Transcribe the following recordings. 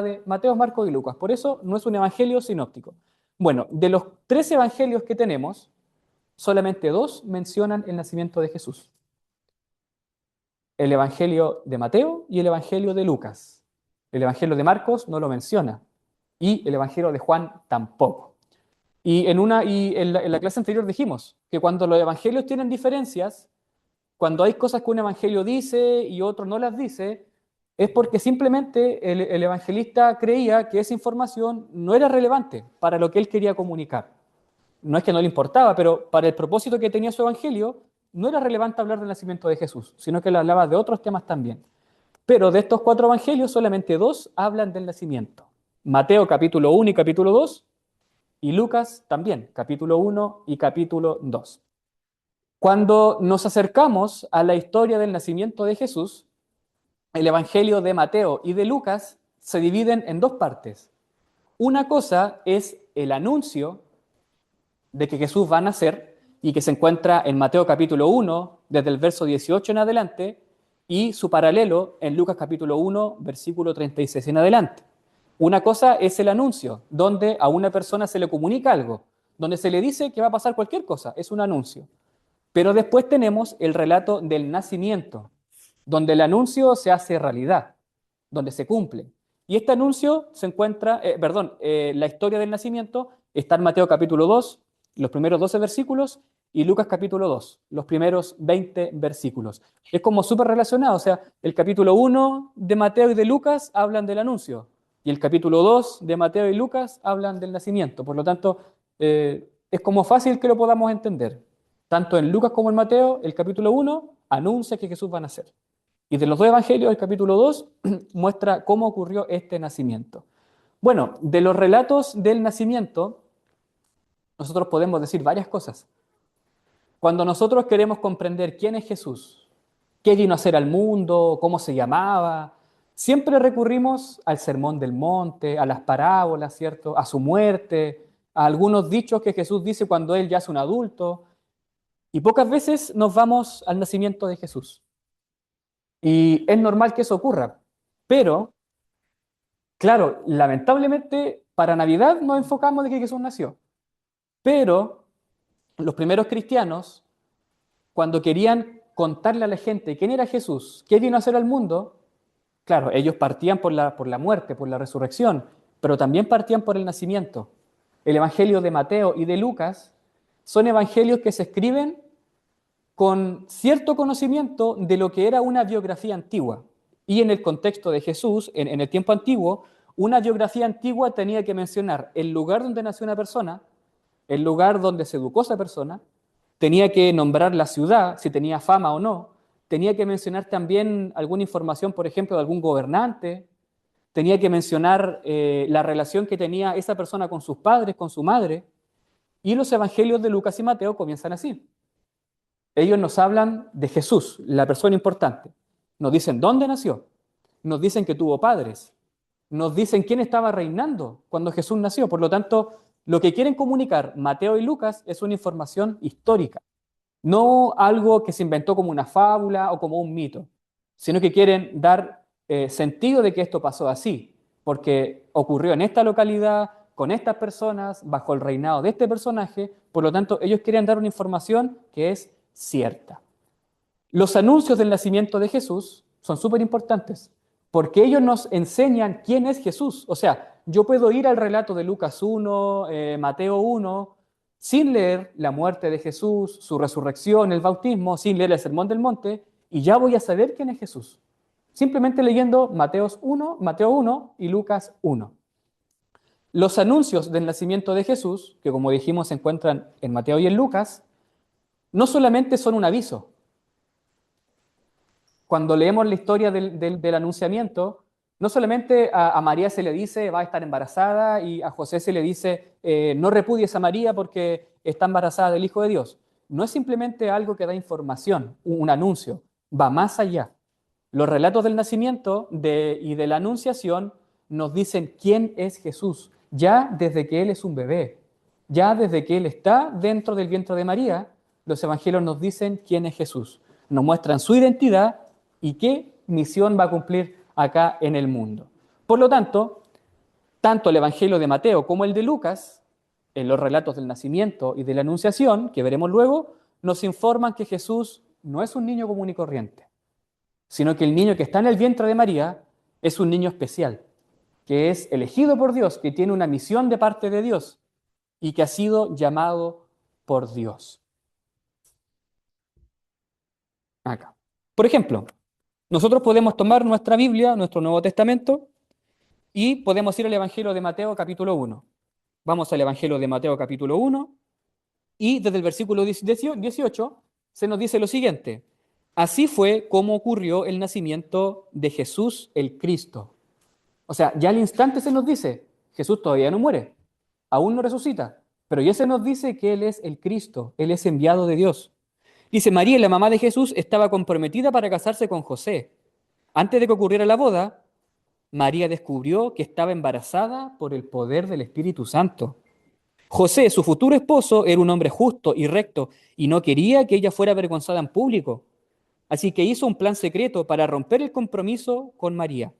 de Mateo, Marcos y Lucas. Por eso no es un evangelio sinóptico. Bueno, de los 3 evangelios que tenemos, solamente 2 mencionan el nacimiento de Jesús. El evangelio de Mateo y el evangelio de Lucas. El evangelio de Marcos no lo menciona y el evangelio de Juan tampoco. Y en la clase anterior dijimos que cuando los evangelios tienen diferencias, cuando hay cosas que un evangelio dice y otro no las dice, es porque simplemente el evangelista creía que esa información no era relevante para lo que él quería comunicar. No es que no le importaba, pero para el propósito que tenía su evangelio, no era relevante hablar del nacimiento de Jesús, sino que le hablaba de otros temas también. Pero de estos 4 evangelios, solamente 2 hablan del nacimiento. Mateo capítulo 1 y capítulo 2, y Lucas también, capítulo 1 y capítulo 2. Cuando nos acercamos a la historia del nacimiento de Jesús, el evangelio de Mateo y de Lucas se dividen en 2 partes. Una cosa es el anuncio de que Jesús va a nacer y que se encuentra en Mateo capítulo 1, desde el verso 18 en adelante, y su paralelo en Lucas capítulo 1, versículo 36 en adelante. Una cosa es el anuncio, donde a una persona se le comunica algo, donde se le dice que va a pasar cualquier cosa, es un anuncio. Pero después tenemos el relato del nacimiento, donde el anuncio se hace realidad, donde se cumple. Y este anuncio se encuentra, la historia del nacimiento está en Mateo capítulo 2, los primeros 12 versículos, y Lucas capítulo 2, los primeros 20 versículos. Es como súper relacionado, o sea, el capítulo 1 de Mateo y de Lucas hablan del anuncio, y el capítulo 2 de Mateo y Lucas hablan del nacimiento. Por lo tanto, es como fácil que lo podamos entender. Tanto en Lucas como en Mateo, el capítulo 1 anuncia que Jesús va a nacer. Y de los 2 evangelios, el capítulo 2 muestra cómo ocurrió este nacimiento. Bueno, de los relatos del nacimiento, nosotros podemos decir varias cosas. Cuando nosotros queremos comprender quién es Jesús, qué vino a hacer al mundo, cómo se llamaba, siempre recurrimos al Sermón del Monte, a las parábolas, ¿cierto? A su muerte, a algunos dichos que Jesús dice cuando él ya es un adulto, y pocas veces nos vamos al nacimiento de Jesús. Y es normal que eso ocurra, pero, claro, lamentablemente para Navidad nos enfocamos de que Jesús nació, pero los primeros cristianos, cuando querían contarle a la gente quién era Jesús, qué vino a hacer al mundo, claro, ellos partían por la muerte, por la resurrección, pero también partían por el nacimiento. El Evangelio de Mateo y de Lucas son evangelios que se escriben con cierto conocimiento de lo que era una biografía antigua. Y en el contexto de Jesús, en el tiempo antiguo, una biografía antigua tenía que mencionar el lugar donde nació una persona, el lugar donde se educó esa persona, tenía que nombrar la ciudad, si tenía fama o no, tenía que mencionar también alguna información, por ejemplo, de algún gobernante, tenía que mencionar la relación que tenía esa persona con sus padres, con su madre, y los evangelios de Lucas y Mateo comienzan así. Ellos nos hablan de Jesús, la persona importante. Nos dicen dónde nació, nos dicen que tuvo padres, nos dicen quién estaba reinando cuando Jesús nació. Por lo tanto, lo que quieren comunicar Mateo y Lucas es una información histórica, no algo que se inventó como una fábula o como un mito, sino que quieren dar sentido de que esto pasó así, porque ocurrió en esta localidad, con estas personas, bajo el reinado de este personaje. Por lo tanto, ellos quieren dar una información que es cierta. Los anuncios del nacimiento de Jesús son súper importantes, porque ellos nos enseñan quién es Jesús. O sea, yo puedo ir al relato de Lucas 1, Mateo 1, sin leer la muerte de Jesús, su resurrección, el bautismo, sin leer el Sermón del Monte, y ya voy a saber quién es Jesús. Simplemente leyendo Mateo 1 y Lucas 1. Los anuncios del nacimiento de Jesús, que como dijimos se encuentran en Mateo y en Lucas, no solamente son un aviso. Cuando leemos la historia del anunciamiento, no solamente a María se le dice va a estar embarazada y a José se le dice no repudies a María porque está embarazada del Hijo de Dios. No es simplemente algo que da información, un anuncio, va más allá. Los relatos del nacimiento y de la anunciación nos dicen quién es Jesús, ya desde que Él es un bebé, ya desde que Él está dentro del vientre de María, los evangelios nos dicen quién es Jesús, nos muestran su identidad y qué misión va a cumplir acá en el mundo. Por lo tanto, tanto el Evangelio de Mateo como el de Lucas, en los relatos del nacimiento y de la anunciación, que veremos luego, nos informan que Jesús no es un niño común y corriente, sino que el niño que está en el vientre de María es un niño especial, que es elegido por Dios, que tiene una misión de parte de Dios y que ha sido llamado por Dios. Acá. Por ejemplo, nosotros podemos tomar nuestra Biblia, nuestro Nuevo Testamento, y podemos ir al Evangelio de Mateo capítulo 1. Vamos al Evangelio de Mateo capítulo 1 y desde el versículo 18 se nos dice lo siguiente. Así fue como ocurrió el nacimiento de Jesús el Cristo. O sea, ya al instante se nos dice, Jesús todavía no muere, aún no resucita, pero ya se nos dice que Él es el Cristo, Él es enviado de Dios. Dice, María, la mamá de Jesús, estaba comprometida para casarse con José. Antes de que ocurriera la boda, María descubrió que estaba embarazada por el poder del Espíritu Santo. José, su futuro esposo, era un hombre justo y recto y no quería que ella fuera avergonzada en público. Así que hizo un plan secreto para romper el compromiso con María.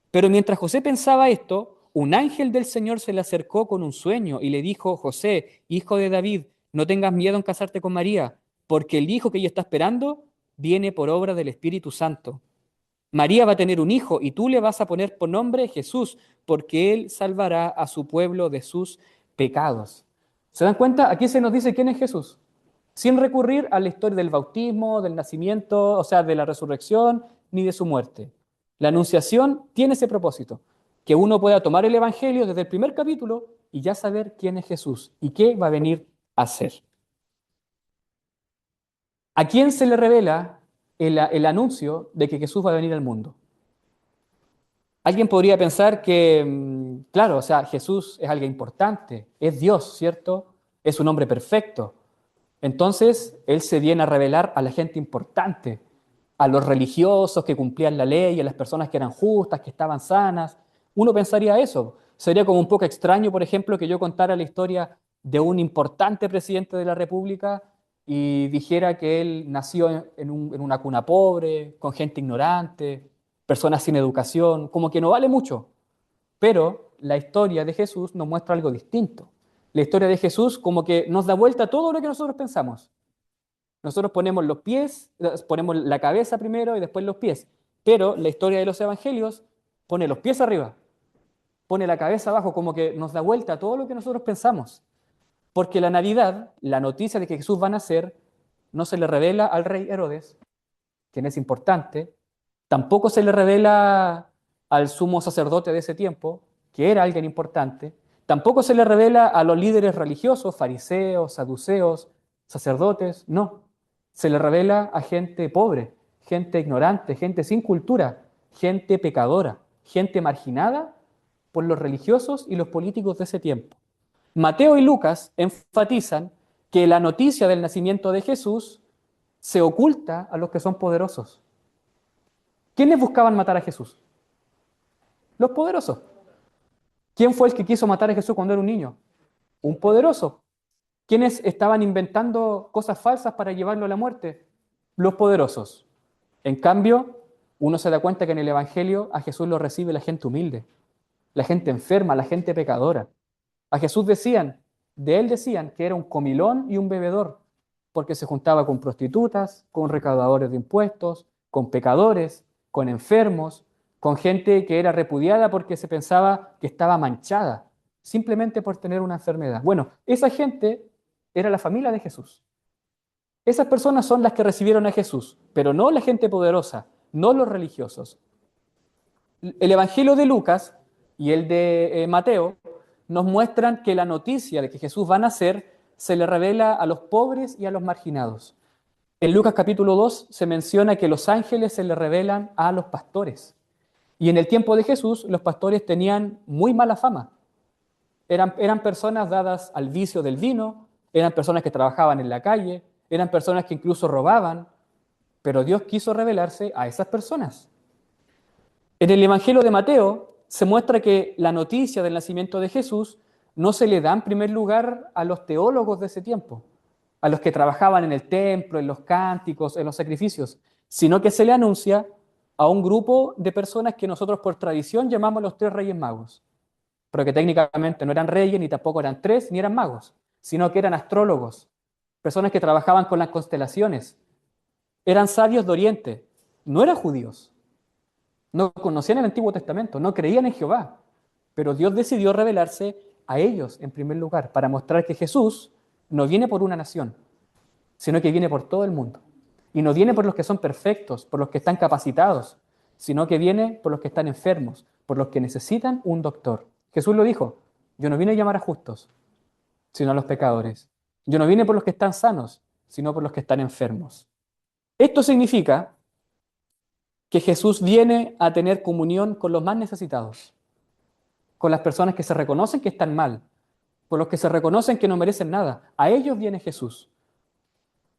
Pero mientras José pensaba esto, un ángel del Señor se le acercó con un sueño y le dijo, José, hijo de David, no tengas miedo en casarte con María, porque el hijo que ella está esperando viene por obra del Espíritu Santo. María va a tener un hijo y tú le vas a poner por nombre Jesús, porque él salvará a su pueblo de sus pecados. ¿Se dan cuenta? Aquí se nos dice quién es Jesús, sin recurrir a la historia del bautismo, del nacimiento, o sea, de la resurrección, ni de su muerte. La anunciación tiene ese propósito, que uno pueda tomar el Evangelio desde el primer capítulo y ya saber quién es Jesús y qué va a venir a hacer. ¿A quién se le revela el anuncio de que Jesús va a venir al mundo? Alguien podría pensar que, claro, o sea, Jesús es alguien importante, es Dios, ¿cierto? Es un hombre perfecto. Entonces, Él se viene a revelar a la gente importante, a los religiosos que cumplían la ley, a las personas que eran justas, que estaban sanas. Uno pensaría eso. Sería como un poco extraño, por ejemplo, que yo contara la historia de un importante presidente de la República y dijera que él nació en una cuna pobre, con gente ignorante, personas sin educación, como que no vale mucho. Pero la historia de Jesús nos muestra algo distinto. La historia de Jesús como que nos da vuelta a todo lo que nosotros pensamos. Nosotros ponemos los pies, ponemos la cabeza primero y después los pies. Pero la historia de los evangelios pone los pies arriba, pone la cabeza abajo, como que nos da vuelta a todo lo que nosotros pensamos. Porque la Navidad, la noticia de que Jesús va a nacer, no se le revela al rey Herodes, quien es importante, tampoco se le revela al sumo sacerdote de ese tiempo, que era alguien importante, tampoco se le revela a los líderes religiosos, fariseos, saduceos, sacerdotes, no. Se le revela a gente pobre, gente ignorante, gente sin cultura, gente pecadora, gente marginada por los religiosos y los políticos de ese tiempo. Mateo y Lucas enfatizan que la noticia del nacimiento de Jesús se oculta a los que son poderosos. ¿Quiénes buscaban matar a Jesús? Los poderosos. ¿Quién fue el que quiso matar a Jesús cuando era un niño? Un poderoso. ¿Quiénes estaban inventando cosas falsas para llevarlo a la muerte? Los poderosos. En cambio, uno se da cuenta que en el Evangelio a Jesús lo recibe la gente humilde, la gente enferma, la gente pecadora. A Jesús de él decían que era un comilón y un bebedor, porque se juntaba con prostitutas, con recaudadores de impuestos, con pecadores, con enfermos, con gente que era repudiada porque se pensaba que estaba manchada, simplemente por tener una enfermedad. Bueno, esa gente era la familia de Jesús. Esas personas son las que recibieron a Jesús, pero no la gente poderosa, no los religiosos. El Evangelio de Lucas y el de Mateo nos muestran que la noticia de que Jesús va a nacer se le revela a los pobres y a los marginados. En Lucas capítulo 2 se menciona que los ángeles se le revelan a los pastores. Y en el tiempo de Jesús los pastores tenían muy mala fama. Eran personas dadas al vicio del vino, eran personas que trabajaban en la calle, eran personas que incluso robaban, pero Dios quiso revelarse a esas personas. En el Evangelio de Mateo se muestra que la noticia del nacimiento de Jesús no se le da en primer lugar a los teólogos de ese tiempo, a los que trabajaban en el templo, en los cánticos, en los sacrificios, sino que se le anuncia a un grupo de personas que nosotros por tradición llamamos los tres reyes magos. porque técnicamente no eran reyes, ni tampoco eran tres, ni eran magos, sino que eran astrólogos, personas que trabajaban con las constelaciones, eran sabios de Oriente, no eran judíos, no conocían el Antiguo Testamento, no creían en Jehová, pero Dios decidió revelarse a ellos en primer lugar, para mostrar que Jesús no viene por una nación, sino que viene por todo el mundo. Y no viene por los que son perfectos, por los que están capacitados, sino que viene por los que están enfermos, por los que necesitan un doctor. Jesús lo dijo, yo no vine a llamar a justos, sino a los pecadores. Yo no vine por los que están sanos, sino por los que están enfermos. Esto significa que Jesús viene a tener comunión con los más necesitados, con las personas que se reconocen que están mal, con los que se reconocen que no merecen nada. A ellos viene Jesús.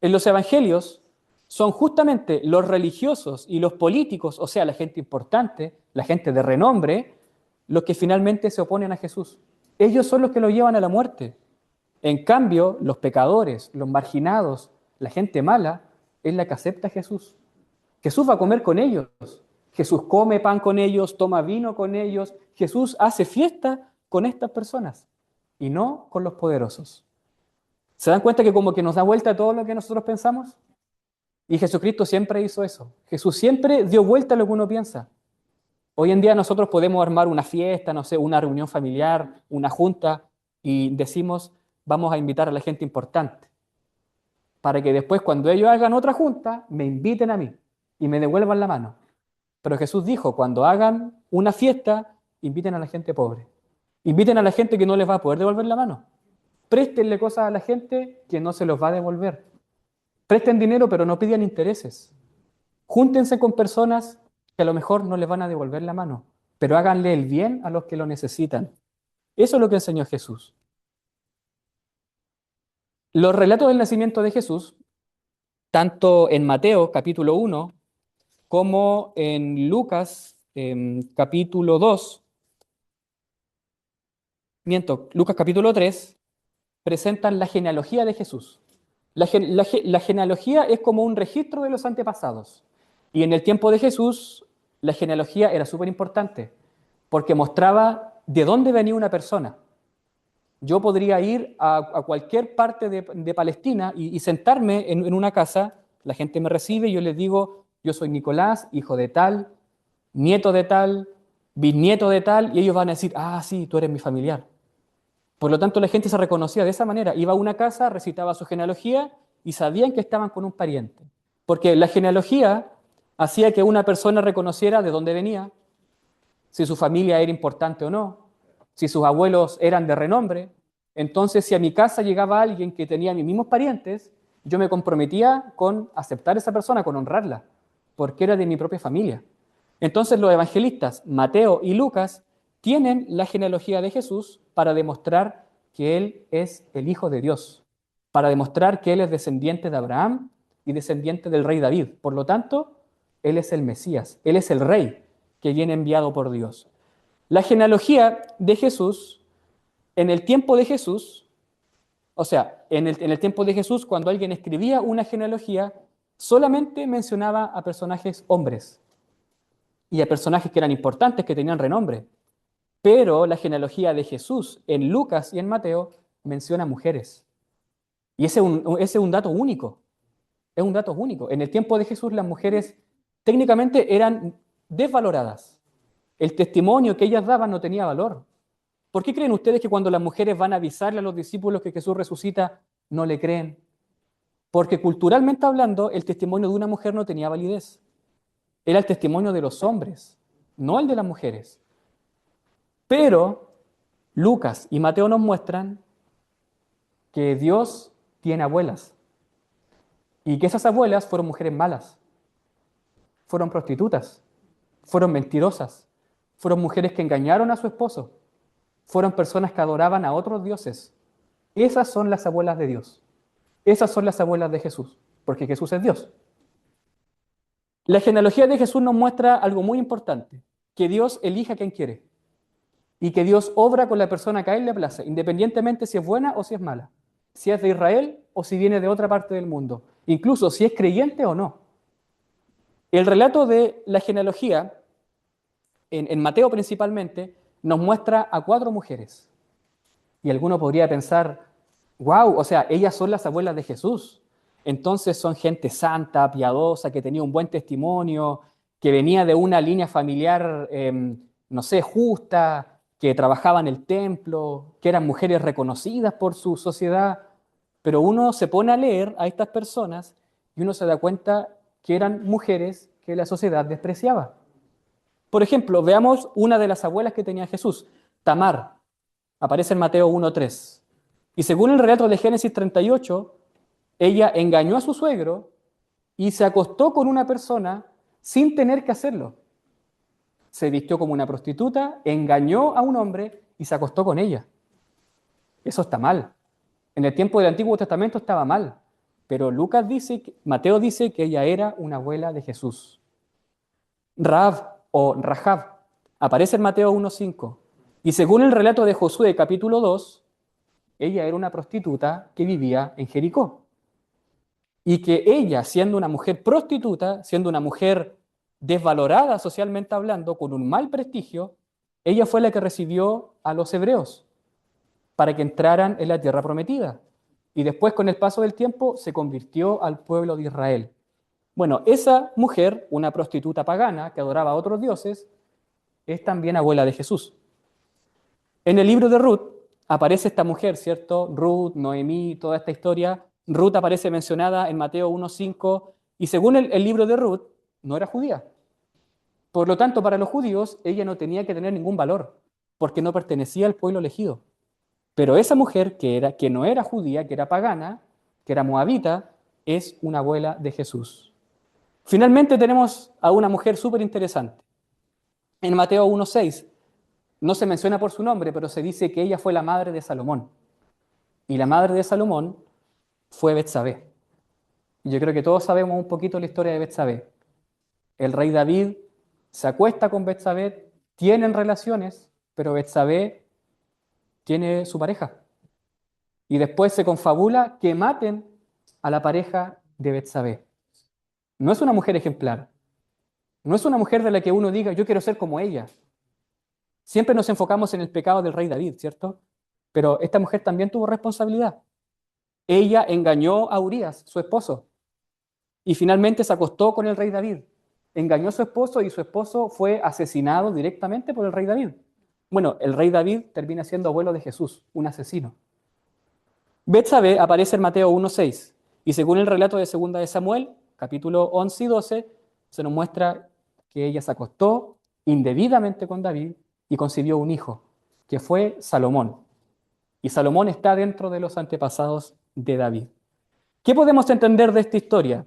En los evangelios son justamente los religiosos y los políticos, o sea, la gente importante, la gente de renombre, los que finalmente se oponen a Jesús. Ellos son los que lo llevan a la muerte. En cambio, los pecadores, los marginados, la gente mala, es la que acepta a Jesús. Jesús va a comer con ellos. Jesús come pan con ellos, toma vino con ellos. Jesús hace fiesta con estas personas y no con los poderosos. ¿Se dan cuenta que como que nos da vuelta a todo lo que nosotros pensamos? Y Jesucristo siempre hizo eso. Jesús siempre dio vuelta a lo que uno piensa. Hoy en día nosotros podemos armar una fiesta, no sé, una reunión familiar, una junta, y decimos, vamos a invitar a la gente importante, para que después cuando ellos hagan otra junta, me inviten a mí y me devuelvan la mano. Pero Jesús dijo, cuando hagan una fiesta, inviten a la gente pobre. Inviten a la gente que no les va a poder devolver la mano. Préstenle cosas a la gente que no se los va a devolver. Presten dinero, pero no pidan intereses. Júntense con personas que a lo mejor no les van a devolver la mano, pero háganle el bien a los que lo necesitan. Eso es lo que enseñó Jesús. Los relatos del nacimiento de Jesús, tanto en Mateo capítulo 1 como en Lucas capítulo 2, Lucas capítulo 3, presentan la genealogía de Jesús. La genealogía es como un registro de los antepasados. Y en el tiempo de Jesús, la genealogía era súper importante, porque mostraba de dónde venía una persona. Yo podría ir a cualquier parte de Palestina y sentarme en una casa, la gente me recibe y yo les digo, yo soy Nicolás, hijo de tal, nieto de tal, bisnieto de tal, y ellos van a decir, ah, sí, tú eres mi familiar. Por lo tanto, la gente se reconocía de esa manera. Iba a una casa, recitaba su genealogía y sabían que estaban con un pariente. Porque la genealogía hacía que una persona reconociera de dónde venía, si su familia era importante o no, si sus abuelos eran de renombre. Entonces, si a mi casa llegaba alguien que tenía mis mismos parientes, yo me comprometía con aceptar a esa persona, con honrarla, porque era de mi propia familia. Entonces, los evangelistas, Mateo y Lucas, tienen la genealogía de Jesús para demostrar que Él es el Hijo de Dios, para demostrar que Él es descendiente de Abraham y descendiente del rey David. Por lo tanto, Él es el Mesías, Él es el Rey que viene enviado por Dios. La genealogía de Jesús, en el tiempo de Jesús, o sea, en el tiempo de Jesús, cuando alguien escribía una genealogía, solamente mencionaba a personajes hombres y a personajes que eran importantes, que tenían renombre. Pero la genealogía de Jesús en Lucas y en Mateo menciona mujeres. Y ese es un dato único. Es un dato único. En el tiempo de Jesús las mujeres técnicamente eran desvaloradas. El testimonio que ellas daban no tenía valor. ¿Por qué creen ustedes que cuando las mujeres van a avisarle a los discípulos que Jesús resucita, no le creen? Porque culturalmente hablando, el testimonio de una mujer no tenía validez. Era el testimonio de los hombres, no el de las mujeres. Pero Lucas y Mateo nos muestran que Dios tiene abuelas y que esas abuelas fueron mujeres malas, fueron prostitutas, fueron mentirosas, fueron mujeres que engañaron a su esposo, fueron personas que adoraban a otros dioses. Esas son las abuelas de Dios. Esas son las abuelas de Jesús, porque Jesús es Dios. La genealogía de Jesús nos muestra algo muy importante, que Dios elige a quien quiere y que Dios obra con la persona que a Él le place, independientemente si es buena o si es mala, si es de Israel o si viene de otra parte del mundo, incluso si es creyente o no. El relato de la genealogía, en Mateo principalmente, nos muestra a 4 mujeres. Y alguno podría pensar, wow, o sea, ellas son las abuelas de Jesús. Entonces son gente santa, piadosa, que tenía un buen testimonio, que venía de una línea familiar, no sé, justa, que trabajaba en el templo, que eran mujeres reconocidas por su sociedad. Pero uno se pone a leer a estas personas y uno se da cuenta que eran mujeres que la sociedad despreciaba. Por ejemplo, veamos una de las abuelas que tenía Jesús, Tamar, aparece en Mateo 1:3. Y según el relato de Génesis 38, ella engañó a su suegro y se acostó con una persona sin tener que hacerlo. Se vistió como una prostituta, engañó a un hombre y se acostó con ella. Eso está mal. En el tiempo del Antiguo Testamento estaba mal, pero Mateo dice que ella era una abuela de Jesús. Rahab o Rahab aparece en Mateo 1:5 y según el relato de Josué capítulo 2, ella era una prostituta que vivía en Jericó. Y que ella, siendo una mujer prostituta, siendo una mujer desvalorada socialmente hablando, con un mal prestigio, ella fue la que recibió a los hebreos para que entraran en la tierra prometida. Y después, con el paso del tiempo, se convirtió al pueblo de Israel. Bueno, esa mujer, una prostituta pagana que adoraba a otros dioses, es también abuela de Jesús. En el libro de Ruth aparece esta mujer, ¿cierto? Ruth, Noemí, toda esta historia. Ruth aparece mencionada en Mateo 1:5 y según el libro de Ruth, no era judía. Por lo tanto, para los judíos, ella no tenía que tener ningún valor, porque no pertenecía al pueblo elegido. Pero esa mujer que no era judía, que era pagana, que era moabita, es una abuela de Jesús. Finalmente tenemos a una mujer súper interesante. En Mateo 1:6 no se menciona por su nombre, pero se dice que ella fue la madre de Salomón. Y la madre de Salomón fue Betsabé. Y yo creo que todos sabemos un poquito la historia de Betsabé. El rey David se acuesta con Betsabé, tienen relaciones, pero Betsabé tiene su pareja. Y después se confabula que maten a la pareja de Betsabé. No es una mujer ejemplar. No es una mujer de la que uno diga, yo quiero ser como ella. Siempre nos enfocamos en el pecado del rey David, ¿cierto? Pero esta mujer también tuvo responsabilidad. Ella engañó a Urías, su esposo, y finalmente se acostó con el rey David. Engañó a su esposo y su esposo fue asesinado directamente por el rey David. Bueno, el rey David termina siendo abuelo de Jesús, un asesino. Betsabé aparece en Mateo 1:6 y según el relato de 2 de Samuel, capítulo 11 y 12, se nos muestra que ella se acostó indebidamente con David y concibió un hijo, que fue Salomón. Y Salomón está dentro de los antepasados de David. ¿Qué podemos entender de esta historia?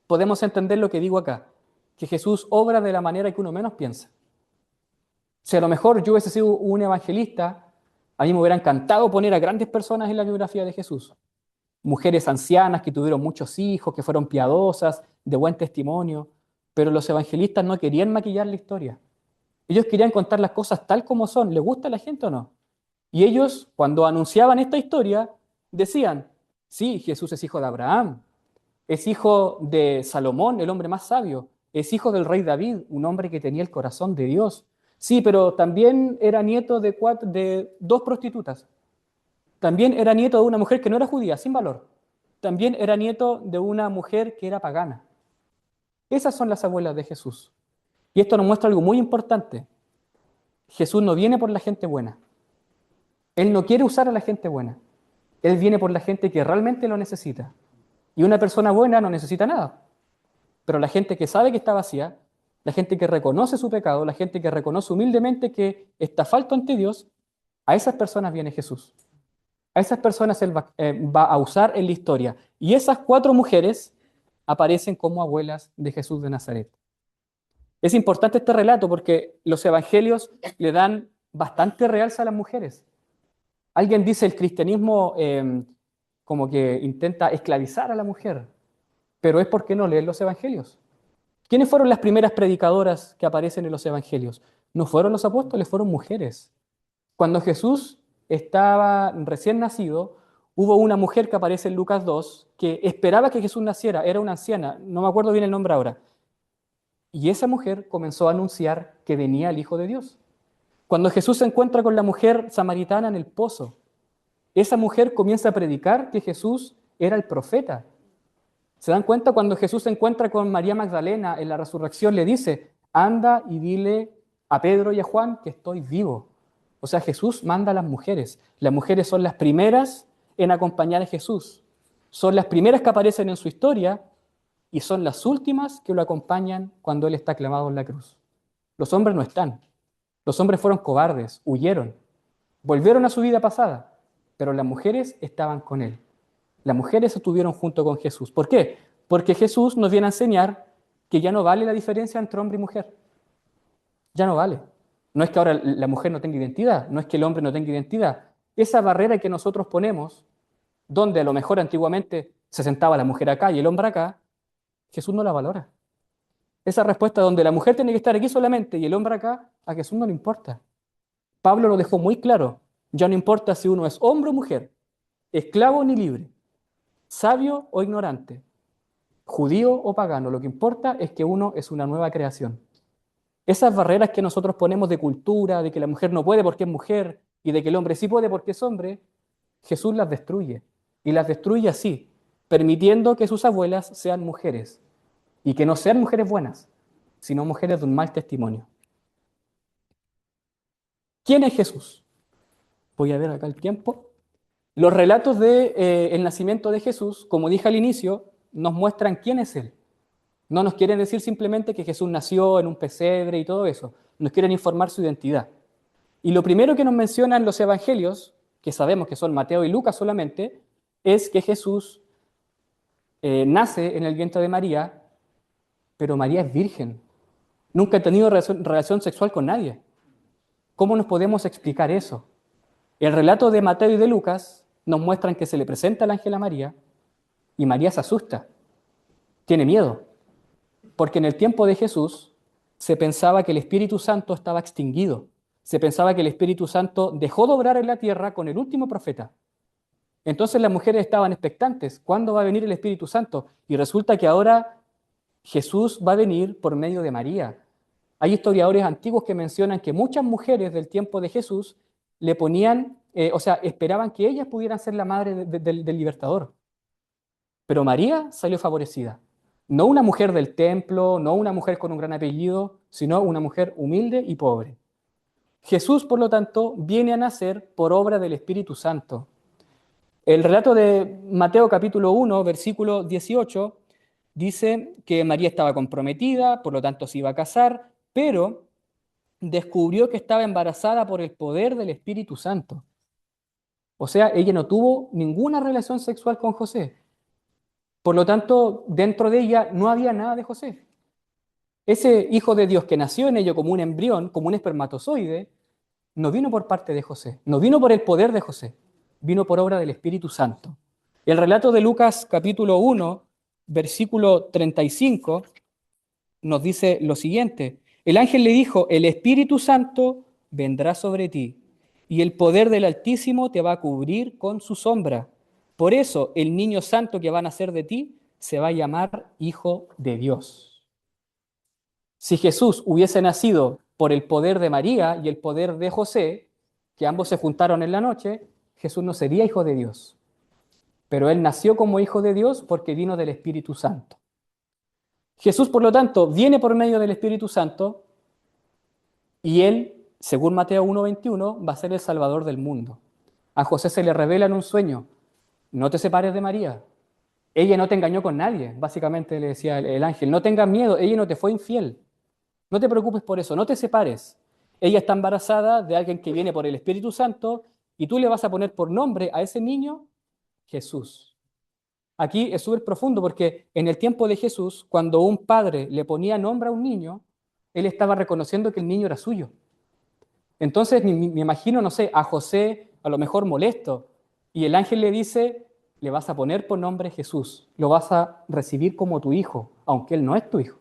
Podemos entender lo que digo acá, que Jesús obra de la manera que uno menos piensa. Si a lo mejor yo hubiese sido un evangelista, a mí me hubiera encantado poner a grandes personas en la biografía de Jesús. Mujeres ancianas que tuvieron muchos hijos, que fueron piadosas, de buen testimonio, pero los evangelistas no querían maquillar la historia. Ellos querían contar las cosas tal como son. ¿Le gusta a la gente o no? Y ellos, cuando anunciaban esta historia, decían, sí, Jesús es hijo de Abraham, es hijo de Salomón, el hombre más sabio, es hijo del rey David, un hombre que tenía el corazón de Dios. Sí, pero también era nieto de 2 prostitutas. También era nieto de una mujer que no era judía, sin valor. También era nieto de una mujer que era pagana. Esas son las abuelas de Jesús. Y esto nos muestra algo muy importante. Jesús no viene por la gente buena. Él no quiere usar a la gente buena. Él viene por la gente que realmente lo necesita. Y una persona buena no necesita nada. Pero la gente que sabe que está vacía, la gente que reconoce su pecado, la gente que reconoce humildemente que está falto ante Dios, a esas personas viene Jesús. A esas personas Él va a usar en la historia. Y esas 4 mujeres aparecen como abuelas de Jesús de Nazaret. Es importante este relato porque los evangelios le dan bastante realza a las mujeres. Alguien dice el cristianismo como que intenta esclavizar a la mujer, pero es porque no leen los evangelios. ¿Quiénes fueron las primeras predicadoras que aparecen en los evangelios? No fueron los apóstoles, fueron mujeres. Cuando Jesús estaba recién nacido, hubo una mujer que aparece en Lucas 2 que esperaba que Jesús naciera, era una anciana, no me acuerdo bien el nombre ahora. Y esa mujer comenzó a anunciar que venía el Hijo de Dios. Cuando Jesús se encuentra con la mujer samaritana en el pozo, esa mujer comienza a predicar que Jesús era el profeta. ¿Se dan cuenta? Cuando Jesús se encuentra con María Magdalena en la resurrección, le dice, anda y dile a Pedro y a Juan que estoy vivo. O sea, Jesús manda a las mujeres. Las mujeres son las primeras en acompañar a Jesús. Son las primeras que aparecen en su historia y son las últimas que lo acompañan cuando Él está clavado en la cruz. Los hombres no están. Los hombres fueron cobardes, huyeron, volvieron a su vida pasada, pero las mujeres estaban con Él. Las mujeres estuvieron junto con Jesús. ¿Por qué? Porque Jesús nos viene a enseñar que ya no vale la diferencia entre hombre y mujer. Ya no vale. No es que ahora la mujer no tenga identidad, no es que el hombre no tenga identidad. Esa barrera que nosotros ponemos, donde a lo mejor antiguamente se sentaba la mujer acá y el hombre acá, Jesús no la valora. Esa respuesta donde la mujer tiene que estar aquí solamente y el hombre acá, a Jesús no le importa. Pablo lo dejó muy claro. Ya no importa si uno es hombre o mujer, esclavo ni libre, sabio o ignorante, judío o pagano, lo que importa es que uno es una nueva creación. Esas barreras que nosotros ponemos de cultura, de que la mujer no puede porque es mujer y de que el hombre sí puede porque es hombre, Jesús las destruye. Y las destruye así, permitiendo que sus abuelas sean mujeres y que no sean mujeres buenas, sino mujeres de un mal testimonio. ¿Quién es Jesús? Voy a ver acá el tiempo. Los relatos del nacimiento de Jesús, como dije al inicio, nos muestran quién es Él. No nos quieren decir simplemente que Jesús nació en un pesebre y todo eso. Nos quieren informar su identidad. Y lo primero que nos mencionan los evangelios, que sabemos que son Mateo y Lucas solamente, es que Jesús nace en el vientre de María, pero María es virgen. Nunca ha tenido relación sexual con nadie. ¿Cómo nos podemos explicar eso? El relato de Mateo y de Lucas nos muestran que se le presenta el ángel a María y María se asusta, tiene miedo, porque en el tiempo de Jesús se pensaba que el Espíritu Santo estaba extinguido, se pensaba que el Espíritu Santo dejó de obrar en la tierra con el último profeta. Entonces las mujeres estaban expectantes, ¿cuándo va a venir el Espíritu Santo? Y resulta que ahora Jesús va a venir por medio de María. Hay historiadores antiguos que mencionan que muchas mujeres del tiempo de Jesús le ponían, esperaban que ellas pudieran ser la madre del libertador. Pero María salió favorecida. No una mujer del templo, no una mujer con un gran apellido, sino una mujer humilde y pobre. Jesús, por lo tanto, viene a nacer por obra del Espíritu Santo. El relato de Mateo capítulo 1, versículo 18, dice que María estaba comprometida, por lo tanto se iba a casar, pero descubrió que estaba embarazada por el poder del Espíritu Santo. O sea, ella no tuvo ninguna relación sexual con José. Por lo tanto, dentro de ella no había nada de José. Ese hijo de Dios que nació en ella como un embrión, como un espermatozoide, no vino por parte de José, no vino por el poder de José, vino por obra del Espíritu Santo. El relato de Lucas capítulo 1, versículo 35, nos dice lo siguiente. El ángel le dijo, el Espíritu Santo vendrá sobre ti y el poder del Altísimo te va a cubrir con su sombra. Por eso el niño santo que va a nacer de ti se va a llamar Hijo de Dios. Si Jesús hubiese nacido por el poder de María y el poder de José, que ambos se juntaron en la noche, Jesús no sería Hijo de Dios. Pero Él nació como Hijo de Dios porque vino del Espíritu Santo. Jesús, por lo tanto, viene por medio del Espíritu Santo y Él, según Mateo 1:21, va a ser el Salvador del mundo. A José se le revela en un sueño, no te separes de María. Ella no te engañó con nadie, básicamente le decía el ángel. No tengas miedo, ella no te fue infiel. No te preocupes por eso, no te separes. Ella está embarazada de alguien que viene por el Espíritu Santo y tú le vas a poner por nombre a ese niño Jesús. Aquí es súper profundo porque en el tiempo de Jesús, cuando un padre le ponía nombre a un niño, él estaba reconociendo que el niño era suyo. Entonces me imagino, no sé, a José a lo mejor molesto y el ángel le dice, le vas a poner por nombre Jesús, lo vas a recibir como tu hijo, aunque él no es tu hijo.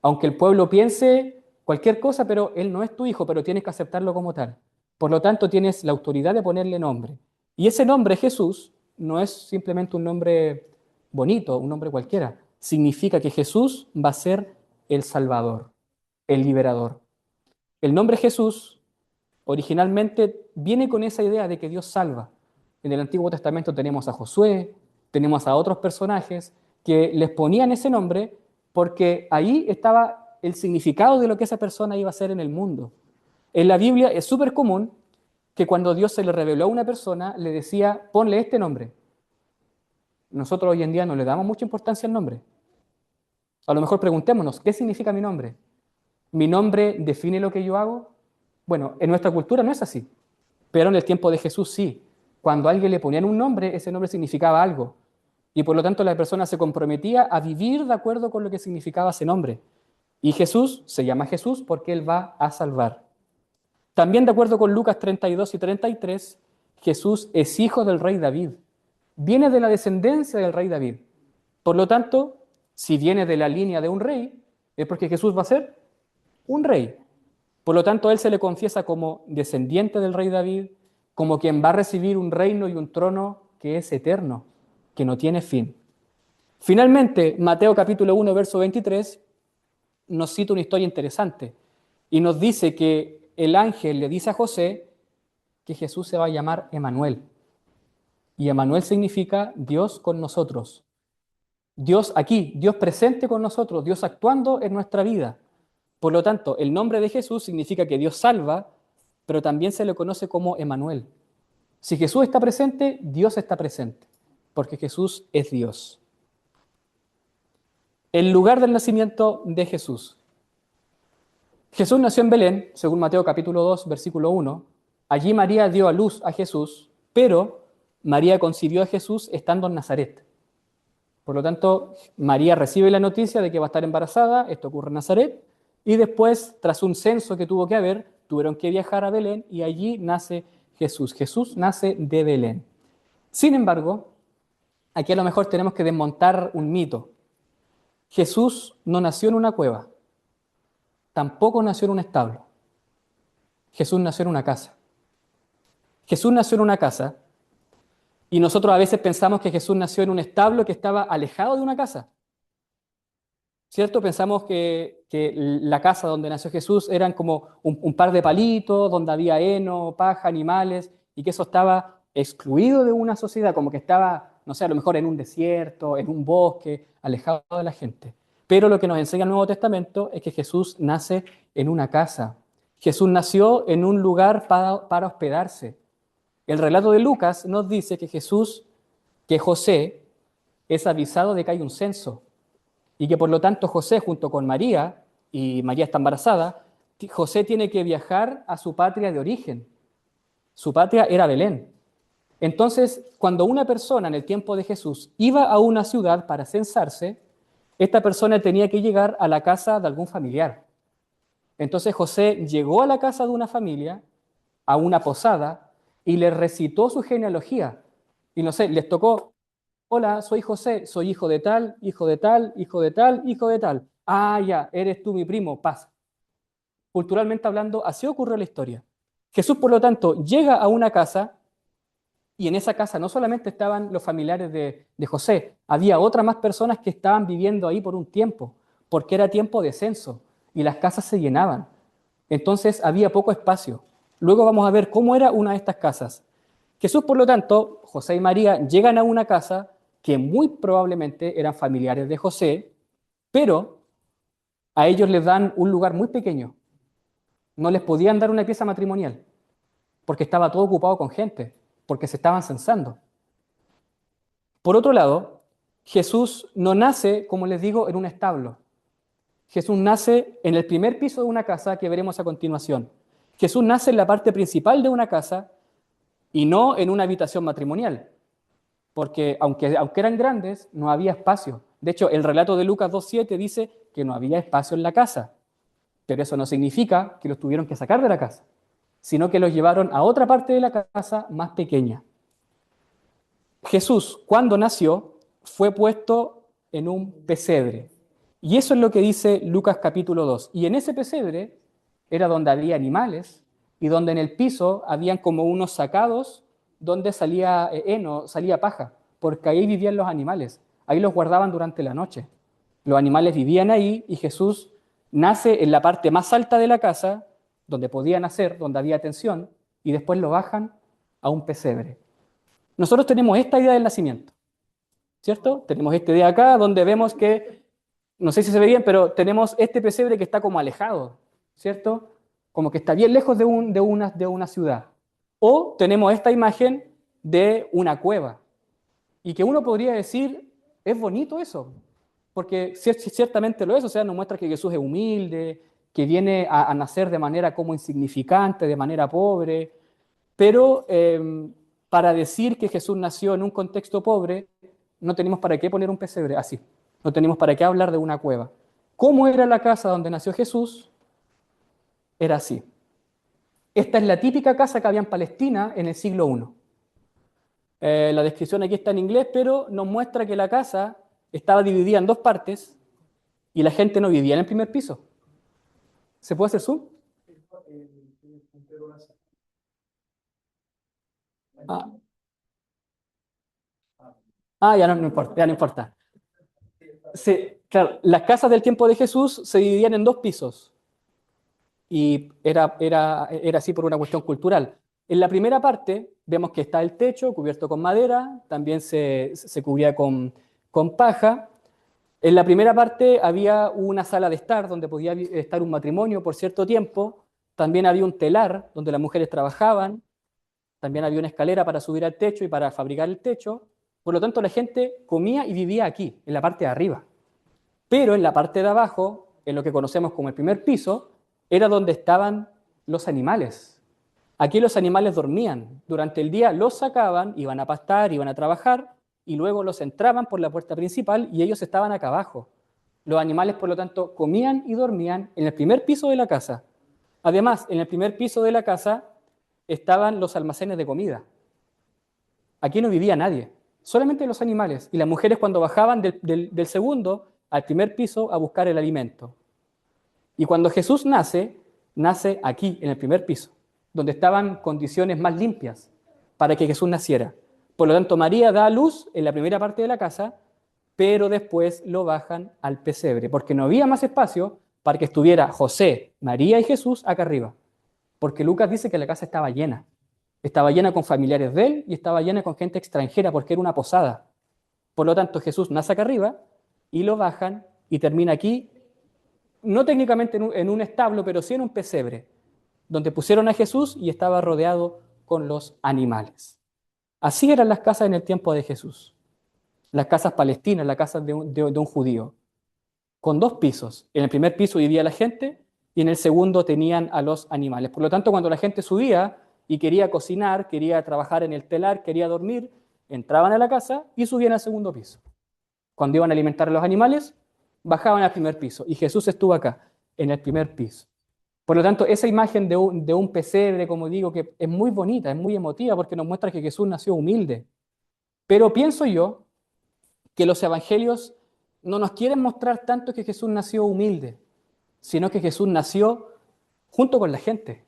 Aunque el pueblo piense cualquier cosa, pero él no es tu hijo, pero tienes que aceptarlo como tal. Por lo tanto, tienes la autoridad de ponerle nombre. Y ese nombre, Jesús, no es simplemente un nombre bonito, un nombre cualquiera. Significa que Jesús va a ser el Salvador, el liberador. El nombre Jesús originalmente viene con esa idea de que Dios salva. En el Antiguo Testamento tenemos a Josué, tenemos a otros personajes que les ponían ese nombre porque ahí estaba el significado de lo que esa persona iba a hacer en el mundo. En la Biblia es súper común que cuando Dios se le reveló a una persona, le decía, ponle este nombre. Nosotros hoy en día no le damos mucha importancia al nombre. A lo mejor preguntémonos, ¿qué significa mi nombre? ¿Mi nombre define lo que yo hago? Bueno, en nuestra cultura no es así, pero en el tiempo de Jesús sí. Cuando a alguien le ponían un nombre, ese nombre significaba algo. Y por lo tanto la persona se comprometía a vivir de acuerdo con lo que significaba ese nombre. Y Jesús se llama Jesús porque Él va a salvar. También de acuerdo con Lucas 32 y 33, Jesús es hijo del rey David. Viene de la descendencia del rey David. Por lo tanto, si viene de la línea de un rey, es porque Jesús va a ser un rey. Por lo tanto, a Él se le confiesa como descendiente del rey David, como quien va a recibir un reino y un trono que es eterno, que no tiene fin. Finalmente, Mateo capítulo 1, verso 23, nos cita una historia interesante y nos dice que el ángel le dice a José que Jesús se va a llamar Emanuel. Y Emanuel significa Dios con nosotros. Dios aquí, Dios presente con nosotros, Dios actuando en nuestra vida. Por lo tanto, el nombre de Jesús significa que Dios salva, pero también se le conoce como Emanuel. Si Jesús está presente, Dios está presente, porque Jesús es Dios. El lugar del nacimiento de Jesús. Jesús nació en Belén, según Mateo capítulo 2, versículo 1. Allí María dio a luz a Jesús, pero María concibió a Jesús estando en Nazaret. Por lo tanto, María recibe la noticia de que va a estar embarazada, esto ocurre en Nazaret, y después, tras un censo que tuvo que haber, tuvieron que viajar a Belén y allí nace Jesús. Jesús nace de Belén. Sin embargo, aquí a lo mejor tenemos que desmontar un mito. Jesús no nació en una cueva, tampoco nació en un establo. Jesús nació en una casa. Jesús nació en una casa y nosotros a veces pensamos que Jesús nació en un establo que estaba alejado de una casa. ¿Cierto? Pensamos que la casa donde nació Jesús eran como un par de palitos, donde había heno, paja, animales, y que eso estaba excluido de una sociedad, como que estaba, no sé, a lo mejor en un desierto, en un bosque, alejado de la gente. Pero lo que nos enseña el Nuevo Testamento es que Jesús nace en una casa. Jesús nació en un lugar para hospedarse. El relato de Lucas nos dice que José es avisado de que hay un censo. Y que por lo tanto José junto con María, y María está embarazada, José tiene que viajar a su patria de origen. Su patria era Belén. Entonces, cuando una persona en el tiempo de Jesús iba a una ciudad para censarse, esta persona tenía que llegar a la casa de algún familiar. Entonces José llegó a la casa de una familia, a una posada, y le recitó su genealogía. Y no sé, les tocó: hola, soy José, soy hijo de tal, hijo de tal, hijo de tal, hijo de tal. Ah, ya, eres tú mi primo, pasa. Culturalmente hablando, así ocurrió la historia. Jesús, por lo tanto, llega a una casa y en esa casa no solamente estaban los familiares de José, había otras más personas que estaban viviendo ahí por un tiempo, porque era tiempo de censo y las casas se llenaban. Entonces había poco espacio. Luego vamos a ver cómo era una de estas casas. Jesús, por lo tanto, José y María llegan a una casa que muy probablemente eran familiares de José, pero a ellos les dan un lugar muy pequeño. No les podían dar una pieza matrimonial, porque estaba todo ocupado con gente, porque se estaban censando. Por otro lado, Jesús no nace, como les digo, en un establo. Jesús nace en el primer piso de una casa que veremos a continuación. Jesús nace en la parte principal de una casa y no en una habitación matrimonial, porque aunque eran grandes, no había espacio. De hecho, el relato de Lucas 2:7 dice que no había espacio en la casa, pero eso no significa que los tuvieron que sacar de la casa, sino que los llevaron a otra parte de la casa más pequeña. Jesús, cuando nació, fue puesto en un pesebre. Y eso es lo que dice Lucas capítulo 2. Y en ese pesebre era donde había animales y donde en el piso habían como unos sacados donde salía heno, salía paja, porque ahí vivían los animales. Ahí los guardaban durante la noche. Los animales vivían ahí y Jesús nace en la parte más alta de la casa donde podía nacer, donde había atención, y después lo bajan a un pesebre. Nosotros tenemos esta idea del nacimiento, ¿cierto? Tenemos esta idea acá donde vemos que, no sé si se ve bien, pero tenemos este pesebre que está como alejado, ¿cierto? Como que está bien lejos de una ciudad. O tenemos esta imagen de una cueva, y que uno podría decir, es bonito eso, porque ciertamente lo es, o sea, nos muestra que Jesús es humilde, que viene a nacer de manera como insignificante, de manera pobre, pero para decir que Jesús nació en un contexto pobre, no tenemos para qué poner un pesebre así, no tenemos para qué hablar de una cueva. ¿Cómo era la casa donde nació Jesús? Era así. Esta es la típica casa que había en Palestina en el siglo I. La descripción aquí está en inglés, pero nos muestra que la casa estaba dividida en dos partes y la gente no vivía en el primer piso. ¿Se puede hacer zoom? Ah, ya no importa, ya no importa. Sí, claro, las casas del tiempo de Jesús se dividían en dos pisos y era así por una cuestión cultural. En la primera parte vemos que está el techo cubierto con madera, también se cubría con paja. En la primera parte había una sala de estar donde podía estar un matrimonio por cierto tiempo, también había un telar donde las mujeres trabajaban, también había una escalera para subir al techo y para fabricar el techo. Por lo tanto, la gente comía y vivía aquí, en la parte de arriba. Pero en la parte de abajo, en lo que conocemos como el primer piso, era donde estaban los animales. Aquí los animales dormían. Durante el día los sacaban, iban a pastar, iban a trabajar, y luego los entraban por la puerta principal y ellos estaban acá abajo. Los animales, por lo tanto, comían y dormían en el primer piso de la casa. Además, en el primer piso de la casa estaban los almacenes de comida. Aquí no vivía nadie, solamente los animales. Y las mujeres cuando bajaban del segundo al primer piso a buscar el alimento. Y cuando Jesús nace aquí, en el primer piso, donde estaban condiciones más limpias para que Jesús naciera. Por lo tanto, María da a luz en la primera parte de la casa, pero después lo bajan al pesebre, porque no había más espacio para que estuviera José, María y Jesús acá arriba. Porque Lucas dice que la casa estaba llena. Estaba llena con familiares de él y estaba llena con gente extranjera porque era una posada. Por lo tanto, Jesús nace acá arriba y lo bajan y termina aquí, no técnicamente en un establo, pero sí en un pesebre, donde pusieron a Jesús y estaba rodeado con los animales. Así eran las casas en el tiempo de Jesús. Las casas palestinas, las casas de un judío, con dos pisos. En el primer piso vivía la gente y en el segundo tenían a los animales. Por lo tanto, cuando la gente subía y quería cocinar, quería trabajar en el telar, quería dormir, entraban a la casa y subían al segundo piso. Cuando iban a alimentar a los animales, bajaban al primer piso. Y Jesús estuvo acá, en el primer piso. Por lo tanto, esa imagen de un pesebre, como digo, que es muy bonita, es muy emotiva, porque nos muestra que Jesús nació humilde. Pero pienso yo que los evangelios no nos quieren mostrar tanto que Jesús nació humilde, sino que Jesús nació junto con la gente.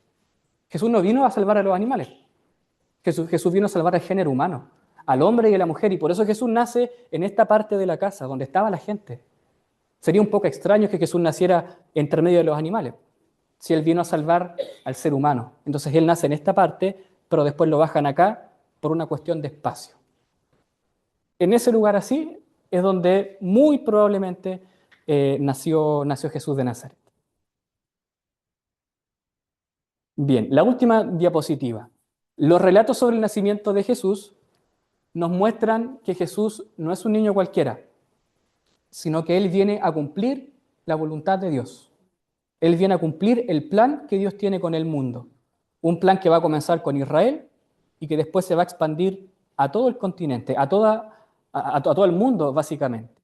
Jesús no vino a salvar a los animales, Jesús vino a salvar al género humano, al hombre y a la mujer, y por eso Jesús nace en esta parte de la casa, donde estaba la gente. Sería un poco extraño que Jesús naciera entre medio de los animales, si Él vino a salvar al ser humano. Entonces Él nace en esta parte, pero después lo bajan acá por una cuestión de espacio. En ese lugar así es donde muy probablemente nació Jesús de Nazaret. Bien, la última diapositiva. Los relatos sobre el nacimiento de Jesús nos muestran que Jesús no es un niño cualquiera, sino que Él viene a cumplir la voluntad de Dios. Él viene a cumplir el plan que Dios tiene con el mundo. Un plan que va a comenzar con Israel y que después se va a expandir a todo el continente, a todo el mundo, básicamente.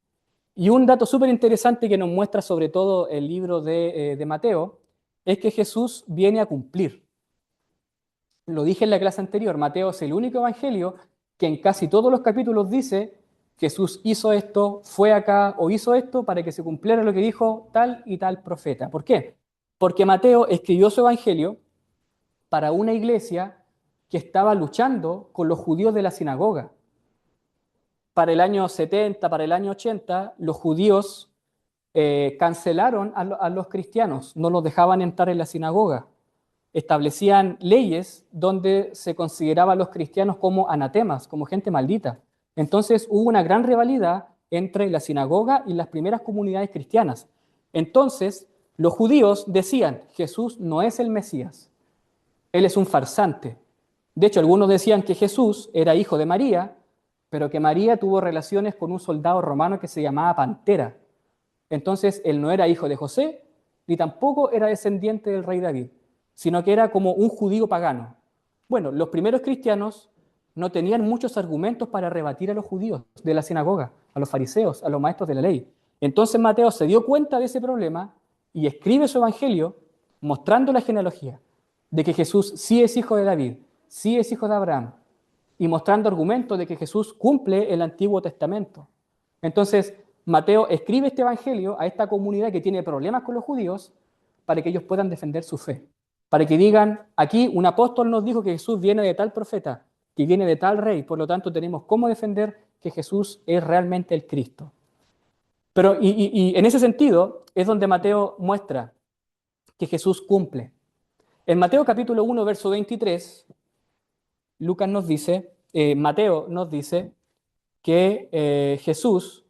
Y un dato súper interesante que nos muestra sobre todo el libro de Mateo es que Jesús viene a cumplir. Lo dije en la clase anterior, Mateo es el único evangelio que en casi todos los capítulos dice Jesús hizo esto, fue acá o hizo esto para que se cumpliera lo que dijo tal y tal profeta. ¿Por qué? Porque Mateo escribió su evangelio para una iglesia que estaba luchando con los judíos de la sinagoga. Para el año 70, para el año 80, los judíos cancelaron a los cristianos, no los dejaban entrar en la sinagoga. establecían leyes donde se consideraba a los cristianos como anatemas, como gente maldita. Entonces hubo una gran rivalidad entre la sinagoga y las primeras comunidades cristianas. Entonces los judíos decían, Jesús no es el Mesías, él es un farsante. De hecho, algunos decían que Jesús era hijo de María, pero que María tuvo relaciones con un soldado romano que se llamaba Pantera. Entonces, él no era hijo de José, ni tampoco era descendiente del rey David, sino que era como un judío pagano. Bueno, los primeros cristianos no tenían muchos argumentos para rebatir a los judíos de la sinagoga, a los fariseos, a los maestros de la ley. Entonces Mateo se dio cuenta de ese problema y escribe su evangelio mostrando la genealogía de que Jesús sí es hijo de David, sí es hijo de Abraham, y mostrando argumentos de que Jesús cumple el Antiguo Testamento. Entonces, Mateo escribe este evangelio a esta comunidad que tiene problemas con los judíos para que ellos puedan defender su fe. Para que digan, aquí un apóstol nos dijo que Jesús viene de tal profeta, que viene de tal rey, por lo tanto tenemos cómo defender que Jesús es realmente el Cristo. Pero, y en ese sentido es donde Mateo muestra que Jesús cumple. En Mateo capítulo 1, verso 23, Mateo nos dice que Jesús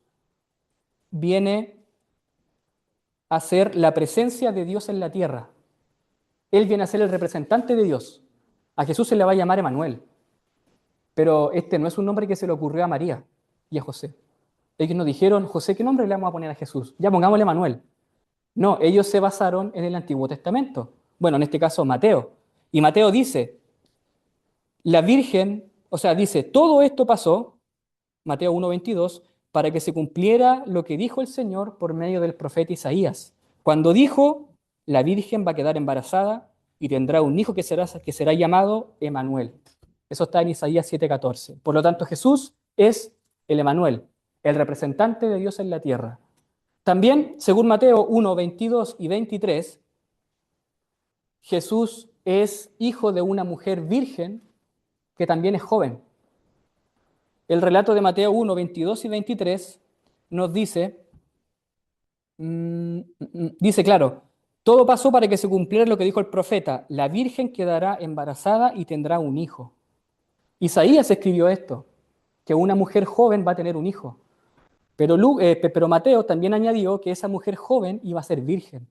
viene a ser la presencia de Dios en la tierra. Él viene a ser el representante de Dios. A Jesús se le va a llamar Emanuel. Pero este no es un nombre que se le ocurrió a María y a José. Ellos no dijeron, José, ¿qué nombre le vamos a poner a Jesús? Ya pongámosle Emanuel. No, ellos se basaron en el Antiguo Testamento. Bueno, en este caso Mateo. Y Mateo dice, la Virgen, o sea, dice, todo esto pasó, Mateo 1:22, para que se cumpliera lo que dijo el Señor por medio del profeta Isaías. Cuando dijo, la Virgen va a quedar embarazada y tendrá un hijo que será llamado Emanuel. Eso está en Isaías 7:14. Por lo tanto, Jesús es el Emanuel, el representante de Dios en la tierra. También, según Mateo 1:22 y 23, Jesús es hijo de una mujer virgen que también es joven. El relato de Mateo 1:22 y 23 nos dice, claro, todo pasó para que se cumpliera lo que dijo el profeta, la virgen quedará embarazada y tendrá un hijo. Isaías escribió esto, que una mujer joven va a tener un hijo. Pero Mateo también añadió que esa mujer joven iba a ser virgen.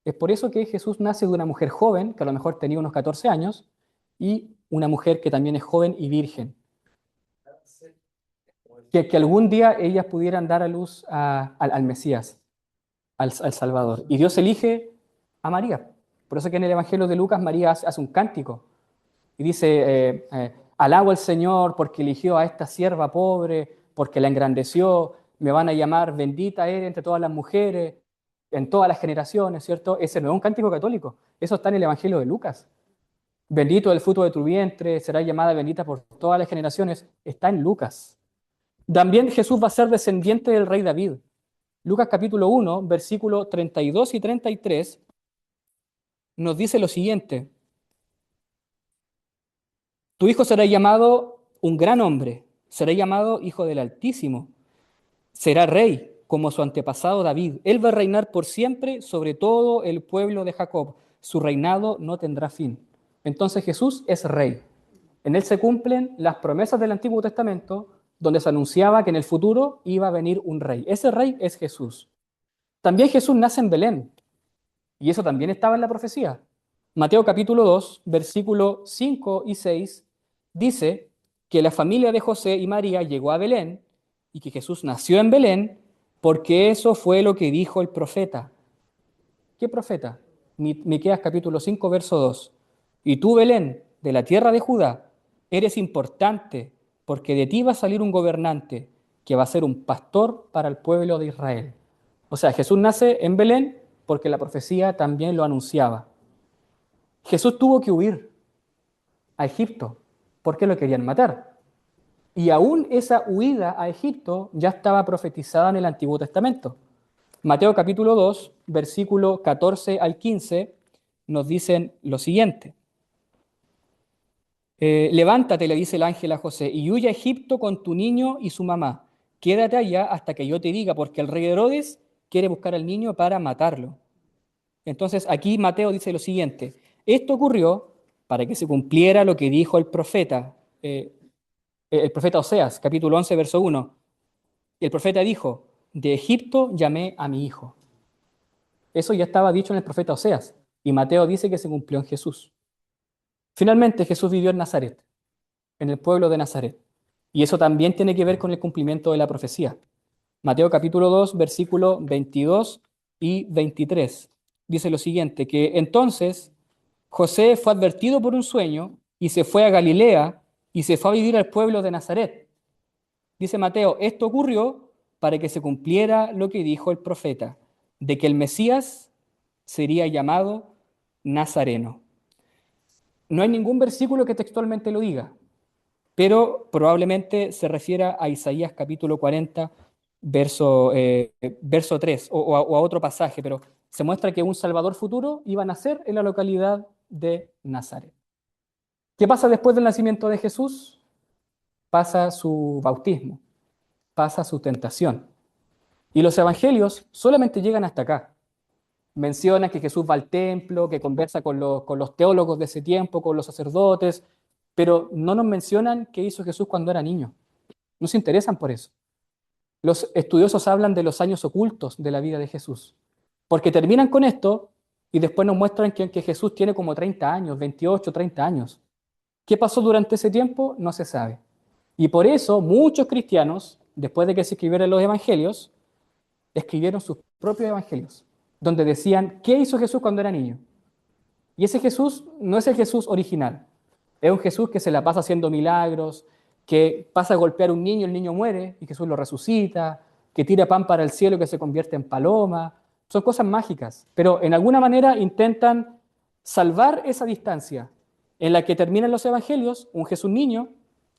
Es por eso que Jesús nace de una mujer joven, que a lo mejor tenía unos 14 años, y una mujer que también es joven y virgen. Que algún día ellas pudieran dar a luz al Mesías, al Salvador. Y Dios elige a María. Por eso que en el Evangelio de Lucas María hace un cántico y dice, alabo al Señor porque eligió a esta sierva pobre, porque la engrandeció, me van a llamar bendita eres entre todas las mujeres, en todas las generaciones, ¿cierto? Ese no es un cántico católico, eso está en el Evangelio de Lucas. Bendito el fruto de tu vientre, será llamada bendita por todas las generaciones, está en Lucas. También Jesús va a ser descendiente del rey David. Lucas capítulo 1, versículos 32 y 33 nos dice lo siguiente. Tu hijo será llamado un gran hombre, será llamado Hijo del Altísimo. Será rey, como su antepasado David. Él va a reinar por siempre sobre todo el pueblo de Jacob. Su reinado no tendrá fin. Entonces Jesús es rey. En él se cumplen las promesas del Antiguo Testamento, donde se anunciaba que en el futuro iba a venir un rey. Ese rey es Jesús. También Jesús nace en Belén, y eso también estaba en la profecía. Mateo capítulo 2, versículos 5 y 6, dice que la familia de José y María llegó a Belén y que Jesús nació en Belén porque eso fue lo que dijo el profeta. ¿Qué profeta? Miqueas capítulo 5, verso 2. Y tú, Belén, de la tierra de Judá, eres importante porque de ti va a salir un gobernante que va a ser un pastor para el pueblo de Israel. O sea, Jesús nace en Belén porque la profecía también lo anunciaba. Jesús tuvo que huir a Egipto porque lo querían matar. Y aún esa huida a Egipto ya estaba profetizada en el Antiguo Testamento. Mateo capítulo 2, versículo 14 al 15, nos dicen lo siguiente. Levántate, le dice el ángel a José, y huye a Egipto con tu niño y su mamá. Quédate allá hasta que yo te diga, porque el rey Herodes quiere buscar al niño para matarlo. Entonces aquí Mateo dice lo siguiente. esto ocurrió para que se cumpliera lo que dijo el profeta Oseas, capítulo 11, verso 1. El profeta dijo, de Egipto llamé a mi hijo. Eso ya estaba dicho en el profeta Oseas, y Mateo dice que se cumplió en Jesús. Finalmente, Jesús vivió en Nazaret, en el pueblo de Nazaret, y eso también tiene que ver con el cumplimiento de la profecía. Mateo capítulo 2, versículo 22 y 23. Dice lo siguiente, que entonces José fue advertido por un sueño y se fue a Galilea y se fue a vivir al pueblo de Nazaret. Dice Mateo, esto ocurrió para que se cumpliera lo que dijo el profeta, de que el Mesías sería llamado Nazareno. No hay ningún versículo que textualmente lo diga, pero probablemente se refiera a Isaías capítulo 40, verso 3, o a otro pasaje, pero se muestra que un Salvador futuro iba a nacer en la localidad de Nazaret. ¿Qué pasa después del nacimiento de Jesús? Pasa su bautismo, pasa su tentación. Y los evangelios solamente llegan hasta acá. Mencionan que Jesús va al templo, que conversa con los teólogos de ese tiempo, con los sacerdotes, pero no nos mencionan qué hizo Jesús cuando era niño. No se interesan por eso. Los estudiosos hablan de los años ocultos de la vida de Jesús, porque terminan con esto y después nos muestran que Jesús tiene como 30 años, 28, 30 años. ¿Qué pasó durante ese tiempo? No se sabe. Y por eso muchos cristianos, después de que se escribieran los evangelios, escribieron sus propios evangelios, donde decían, ¿qué hizo Jesús cuando era niño? Y ese Jesús no es el Jesús original. Es un Jesús que se la pasa haciendo milagros, que pasa a golpear a un niño, el niño muere y Jesús lo resucita, que tira pan para el cielo que se convierte en paloma. Son cosas mágicas, pero en alguna manera intentan salvar esa distancia en la que terminan los evangelios, un Jesús niño,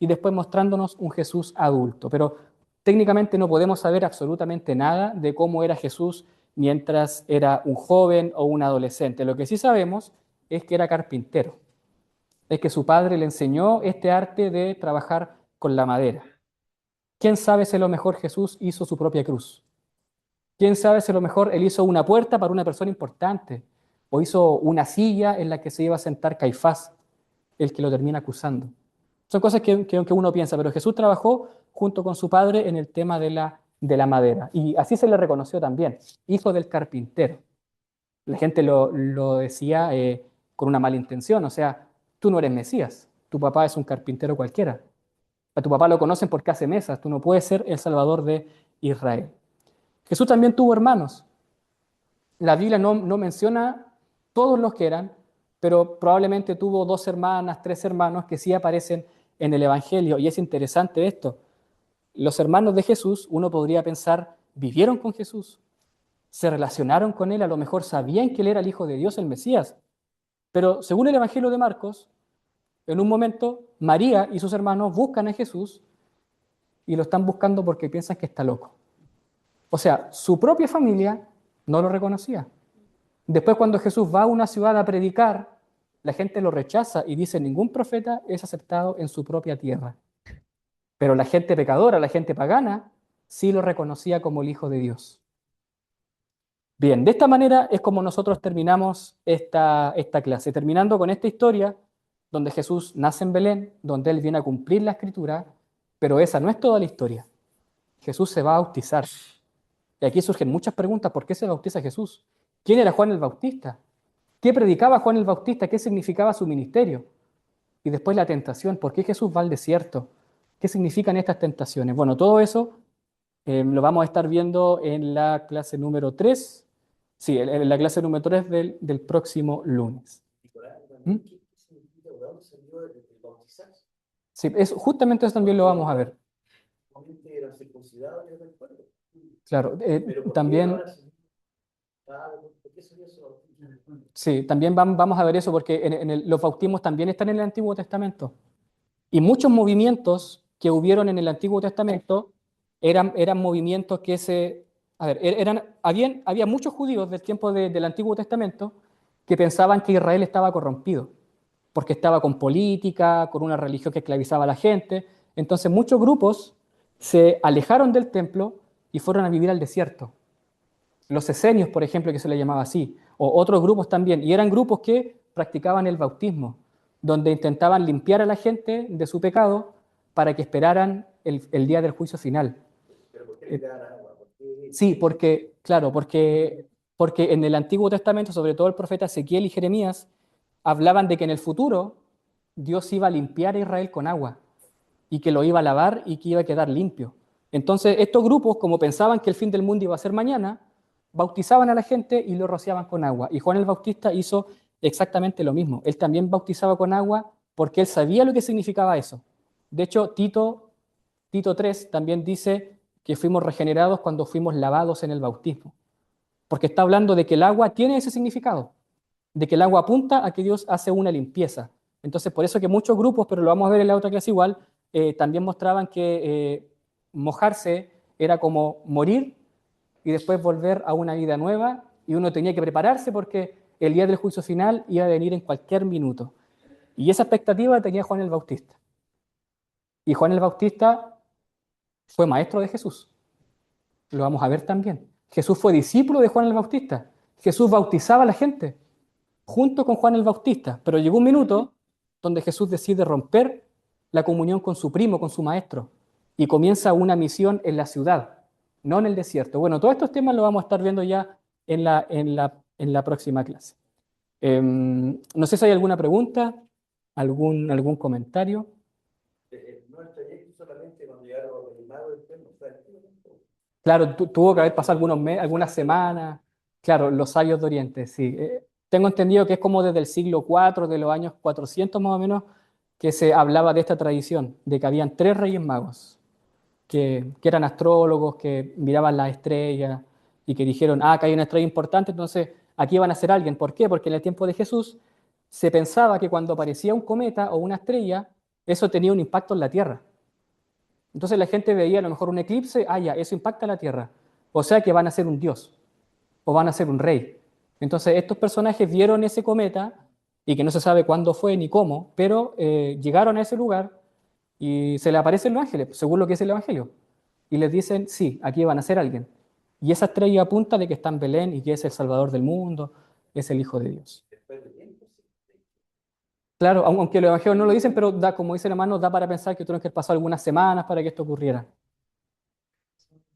y después mostrándonos un Jesús adulto. Pero técnicamente no podemos saber absolutamente nada de cómo era Jesús mientras era un joven o un adolescente. Lo que sí sabemos es que era carpintero, es que su padre le enseñó este arte de trabajar con la madera. ¿Quién sabe si a lo mejor Jesús hizo su propia cruz? ¿Quién sabe si a lo mejor él hizo una puerta para una persona importante? ¿O hizo una silla en la que se iba a sentar Caifás, el que lo termina acusando? Son cosas que uno piensa, pero Jesús trabajó junto con su padre en el tema de la madera. Y así se le reconoció también, hijo del carpintero. La gente lo decía con una mala intención, o sea, tú no eres Mesías, tu papá es un carpintero cualquiera. A tu papá lo conocen porque hace mesas, tú no puedes ser el Salvador de Israel. Jesús también tuvo hermanos. La Biblia no menciona todos los que eran, pero probablemente tuvo 2 hermanas, 3 hermanos que sí aparecen en el Evangelio. Y es interesante esto. Los hermanos de Jesús, uno podría pensar, vivieron con Jesús, se relacionaron con él, a lo mejor sabían que él era el Hijo de Dios, el Mesías. Pero según el Evangelio de Marcos, en un momento María y sus hermanos buscan a Jesús y lo están buscando porque piensan que está loco. O sea, su propia familia no lo reconocía. Después, cuando Jesús va a una ciudad a predicar, la gente lo rechaza y dice, ningún profeta es aceptado en su propia tierra. Pero la gente pecadora, la gente pagana, sí lo reconocía como el Hijo de Dios. Bien, de esta manera es como nosotros terminamos esta clase, terminando con esta historia donde Jesús nace en Belén, donde Él viene a cumplir la Escritura, pero esa no es toda la historia. Jesús se va a bautizar. Y aquí surgen muchas preguntas. ¿Por qué se bautiza Jesús? ¿Quién era Juan el Bautista? ¿Qué predicaba Juan el Bautista? ¿Qué significaba su ministerio? Y después la tentación. ¿Por qué Jesús va al desierto? ¿Qué significan estas tentaciones? Bueno, todo eso lo vamos a estar viendo en la clase número 3. Sí, en la clase número 3 del próximo lunes. ¿Mm? ¿Qué significa o de dónde salió el bautizarse? Sí, justamente eso también lo vamos a ver. Realmente eran circuncidados desde el pueblo. Claro, Pero ¿por qué también, ahora se ¿por qué sería eso bautismo? sí, también vamos a ver eso porque los bautismos también están en el Antiguo Testamento. Y muchos movimientos que hubieron en el Antiguo Testamento eran movimientos que a ver, había muchos judíos del tiempo del Antiguo Testamento que pensaban que Israel estaba corrompido, porque estaba con política, con una religión que esclavizaba a la gente. Entonces muchos grupos se alejaron del templo y fueron a vivir al desierto. Los esenios, por ejemplo, que se les llamaba así, o otros grupos también, y eran grupos que practicaban el bautismo, donde intentaban limpiar a la gente de su pecado para que esperaran el día del juicio final. Pero ¿por qué le dan agua? ¿Por qué? Sí, porque, claro, porque en el Antiguo Testamento, sobre todo el profeta Ezequiel y Jeremías, hablaban de que en el futuro Dios iba a limpiar a Israel con agua y que lo iba a lavar y que iba a quedar limpio. Entonces, estos grupos, como pensaban que el fin del mundo iba a ser mañana, bautizaban a la gente y lo rociaban con agua. Y Juan el Bautista hizo exactamente lo mismo. Él también bautizaba con agua porque él sabía lo que significaba eso. De hecho, Tito 3 también dice que fuimos regenerados cuando fuimos lavados en el bautismo, porque está hablando de que el agua tiene ese significado, de que el agua apunta a que Dios hace una limpieza. Entonces, por eso que muchos grupos, pero lo vamos a ver en la otra clase igual, también mostraban que mojarse era como morir y después volver a una vida nueva, y uno tenía que prepararse porque el día del juicio final iba a venir en cualquier minuto. Y esa expectativa tenía Juan el Bautista. Y Juan el Bautista fue maestro de Jesús. Lo vamos a ver también. Jesús fue discípulo de Juan el Bautista. Jesús bautizaba a la gente junto con Juan el Bautista, pero llegó un minuto donde Jesús decide romper la comunión con su primo, con su maestro, y comienza una misión en la ciudad, no en el desierto. Bueno, todos estos temas los vamos a estar viendo ya en la próxima clase. No sé si hay alguna pregunta, algún comentario. No el trayecto solamente cuando llegaron a el mago del templo, o sea, Claro, tuvo que haber pasado algunos meses, algunas semanas. Claro, los sabios de Oriente, sí. Tengo entendido que es como desde el siglo IV, de los años 400 más o menos, que se hablaba de esta tradición, de que habían tres reyes magos, que eran astrólogos, que miraban las estrellas y que dijeron, que hay una estrella importante, entonces aquí van a ser alguien. ¿Por qué? Porque en el tiempo de Jesús se pensaba que cuando aparecía un cometa o una estrella, eso tenía un impacto en la Tierra. Entonces la gente veía a lo mejor un eclipse, ya, eso impacta la Tierra. O sea que van a ser un dios o van a ser un rey. Entonces estos personajes vieron ese cometa y que no se sabe cuándo fue ni cómo, pero llegaron a ese lugar y se le aparecen los ángeles, según lo que es el Evangelio. Y les dicen, sí, aquí van a ser alguien. Y esa estrella apunta de que está en Belén y que es el Salvador del mundo, es el Hijo de Dios. después de tiempo, sí. Claro, aunque los evangelios no lo dicen, pero da, como dice el hermano, da para pensar que tuvieron que pasar algunas semanas para que esto ocurriera.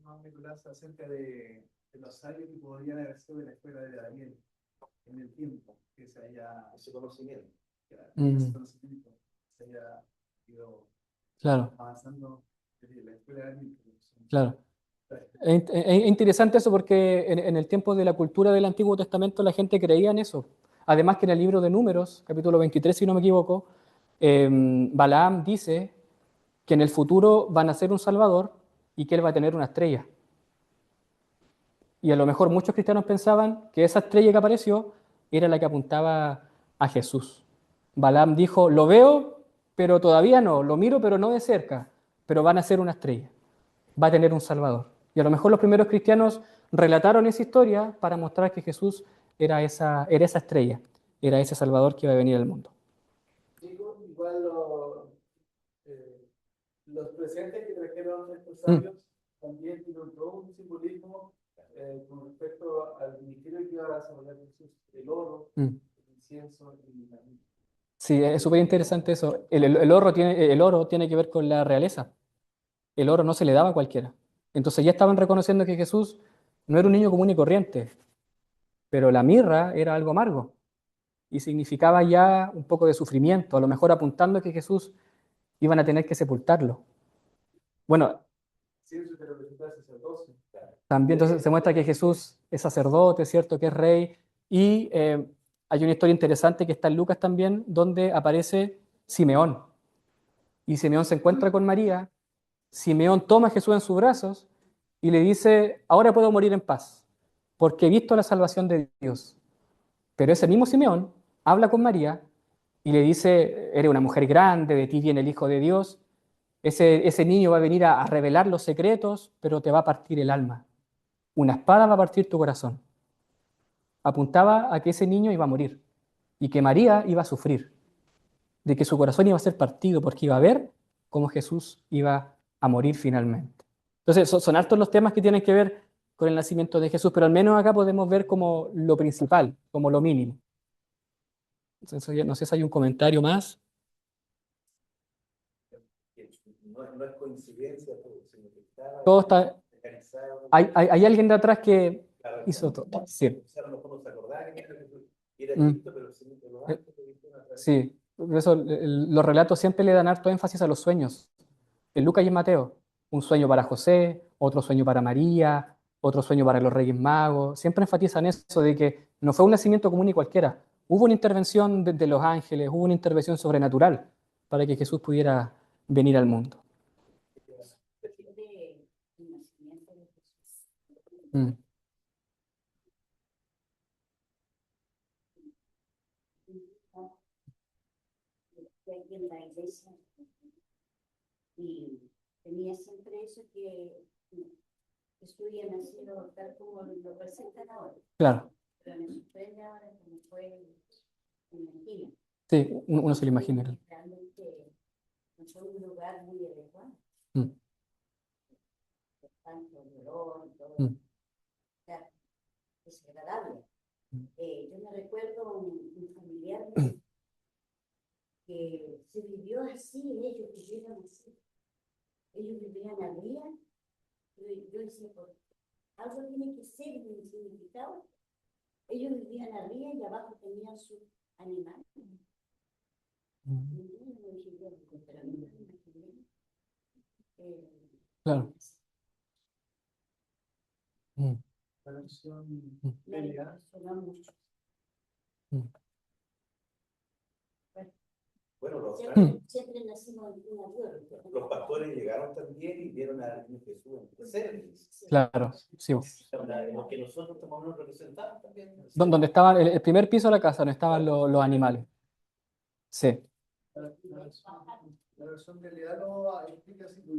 Más vinculado acerca de los sabios que podrían haber sido de la escuela de Daniel en el tiempo que se haya Ese conocimiento. ese conocimiento se haya ido Claro, avanzando desde la escuela de Daniel. claro. Es interesante eso porque en el tiempo de la cultura del Antiguo Testamento la gente creía en eso. Además que en el libro de Números, capítulo 23, si no me equivoco, Balaam dice que en el futuro van a ser un Salvador y que él va a tener una estrella. Y a lo mejor muchos cristianos pensaban que esa estrella que apareció era la que apuntaba a Jesús. Balaam dijo, lo veo, pero todavía no, lo miro, pero no de cerca, pero van a ser una estrella, va a tener un Salvador. Y a lo mejor los primeros cristianos relataron esa historia para mostrar que Jesús era esa estrella, era ese Salvador que iba a venir al mundo. Digo, igual los presentes que trajeron estos Mm, sabios también tienen todo un simbolismo con respecto al ministerio que iba a desarrollar Jesús, el oro, mm. el incienso y la mirra. Sí, es súper interesante eso. El oro tiene que ver con la realeza. El oro no se le daba a cualquiera. Entonces ya estaban reconociendo que Jesús no era un niño común y corriente, pero la mirra era algo amargo y significaba ya un poco de sufrimiento, a lo mejor apuntando a que Jesús iban a tener que sepultarlo. Bueno, Incienso que representa el sacerdocio. también entonces se muestra que Jesús es sacerdote, ¿cierto? Que es rey. Y hay una historia interesante que está en Lucas también, donde aparece Simeón. Y Simeón se encuentra con María. Simeón toma a Jesús en sus brazos y le dice, ahora puedo morir en paz, porque he visto la salvación de Dios. Pero ese mismo Simeón habla con María y le dice, eres una mujer grande, de ti viene el Hijo de Dios, ese niño va a venir a revelar los secretos, pero te va a partir el alma. Una espada va a partir tu corazón. Apuntaba a que ese niño iba a morir y que María iba a sufrir, de que su corazón iba a ser partido porque iba a ver cómo Jesús iba a morir finalmente. Entonces, son hartos los temas que tienen que ver con el nacimiento de Jesús, pero al menos acá podemos ver como lo principal, como lo mínimo. No sé si hay un comentario más. No es coincidencia todo, sino que estaba Todo está. organizado. Hay alguien de atrás que Claro, hizo todo. Sí. a lo mejor no se acordaba que era Mm. Egipto, pero sí, pero antes de Egipto, una tradición. Sí, por eso los relatos siempre le dan harto énfasis a los sueños. En Lucas y en Mateo, un sueño para José, otro sueño para María, otro sueño para los Reyes Magos. Siempre enfatizan eso de que no fue un nacimiento común y cualquiera. Hubo una intervención de los ángeles, hubo una intervención sobrenatural para que Jesús pudiera venir al mundo. Mm, Aquí en la iglesia y tenía siempre eso que Jesús había nacido tal como lo presentan ahora, claro, pero me sorprende ahora como fue en Argentina. sí, uno se lo imagina. Realmente no fue un lugar muy adecuado, Mm, tanto dolor y todo, mm, o sea, desagradable. Yo me recuerdo un familiar mío que se vivió así, ellos vivieron así. Ellos vivían al día, yo decía, pues, algo tiene que ser un significado. Ellos vivían arriba y abajo tenían sus animales. mm, Y yo me dije, yo, pero no me imaginé. claro. Mm, La versión mm, Me Delia, impresionó mucho. mm. Bueno, Siempre nacimos en una tierra. los pastores llegaron también y vieron a Jesús en crecer. Claro, sí. Lo que nosotros tomamos representamos también. Donde estaba el primer piso de la casa, donde estaban los animales. Sí. la versión Delia lo explica así, pues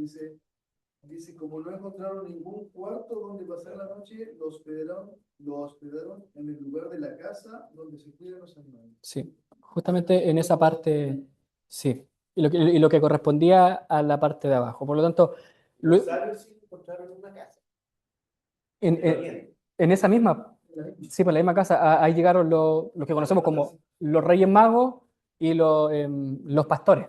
dice, como no encontraron ningún cuarto donde pasar la noche, lo hospedaron en el lugar de la casa donde se cuidan los animales. Sí, justamente en esa parte, sí. Y lo que correspondía a la parte de abajo. Por lo tanto, Los sabios sí encontraron una casa. en esa misma, sí, por la misma casa, ahí llegaron los que conocemos como los Reyes Magos y los pastores.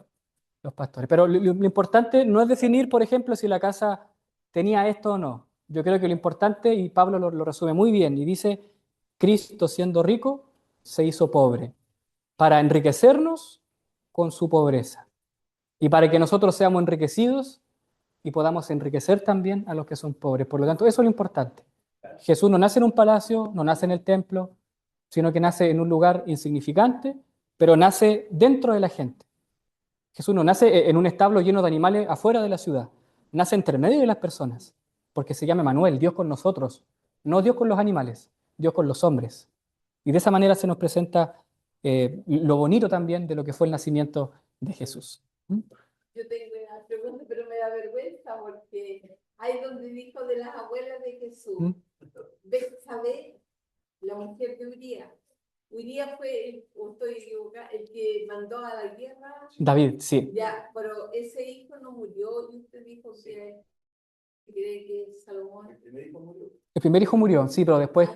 Los pastores. Pero lo importante no es definir, por ejemplo, si la casa tenía esto o no. Yo creo que lo importante, y Pablo lo resume muy bien, y dice, Cristo siendo rico, se hizo pobre, para enriquecernos con su pobreza, y para que nosotros seamos enriquecidos y podamos enriquecer también a los que son pobres. Por lo tanto, eso es lo importante. Jesús no nace en un palacio, no nace en el templo, sino que nace en un lugar insignificante, pero nace dentro de la gente. Jesús no nace en un establo lleno de animales afuera de la ciudad, nace entre medio de las personas, porque se llama Emmanuel, Dios con nosotros, no Dios con los animales, Dios con los hombres. Y de esa manera se nos presenta lo bonito también de lo que fue el nacimiento de Jesús. ¿Mm? Yo tengo una pregunta, pero me da vergüenza porque ahí donde dijo de las abuelas de Jesús, ¿Mm? Betsabé, la mujer de Uría. Uría fue, o estoy equivocada, el que mandó a la guerra. David, sí. Ya, pero ese hijo no murió y usted dijo que cree que Salomón. El primer hijo murió. El primer hijo murió, sí, pero después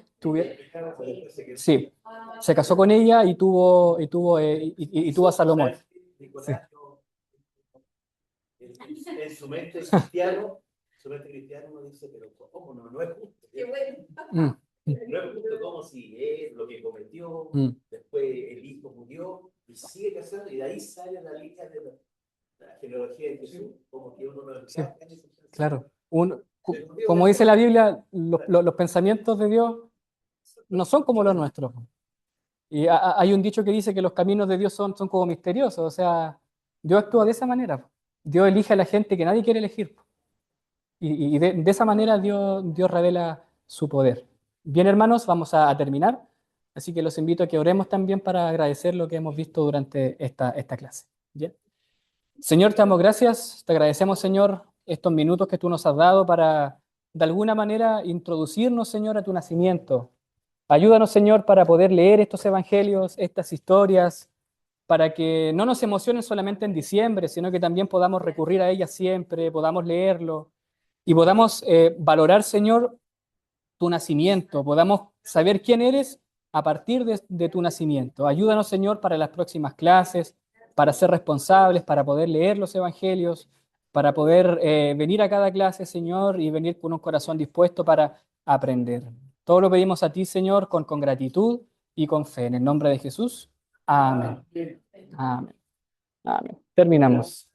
sí, se casó con ella y tuvo a Salomón. Nicolás, en su mente cristiano, uno dice, pero ¿cómo no? No es justo. Qué bueno. Mm, No es justo como si es lo que cometió, mm, después el hijo murió y sigue casando y de ahí sale la línea de la genealogía de Jesús, como que uno no encaja en ese sentido. claro. Como dice la Biblia, los pensamientos de Dios no son como los nuestros. Y hay un dicho que dice que los caminos de Dios son como misteriosos. O sea, Dios actúa de esa manera. Dios elige a la gente que nadie quiere elegir. Y de esa manera Dios revela su poder. Bien, hermanos, vamos a terminar. Así que los invito a que oremos también para agradecer lo que hemos visto durante esta clase. Bien. Señor, te damos gracias. Te agradecemos, Señor, estos minutos que tú nos has dado para, de alguna manera, introducirnos, Señor, a tu nacimiento. Ayúdanos, Señor, para poder leer estos evangelios, estas historias, para que no nos emocionen solamente en diciembre, sino que también podamos recurrir a ellas siempre, podamos leerlo y podamos valorar, Señor, tu nacimiento, podamos saber quién eres a partir de tu nacimiento. Ayúdanos, Señor, para las próximas clases, para ser responsables, para poder leer los evangelios, para poder venir a cada clase, Señor, y venir con un corazón dispuesto para aprender. Todo lo pedimos a ti, Señor, con gratitud y con fe. En el nombre de Jesús. Amén. Amén. Amén. Terminamos.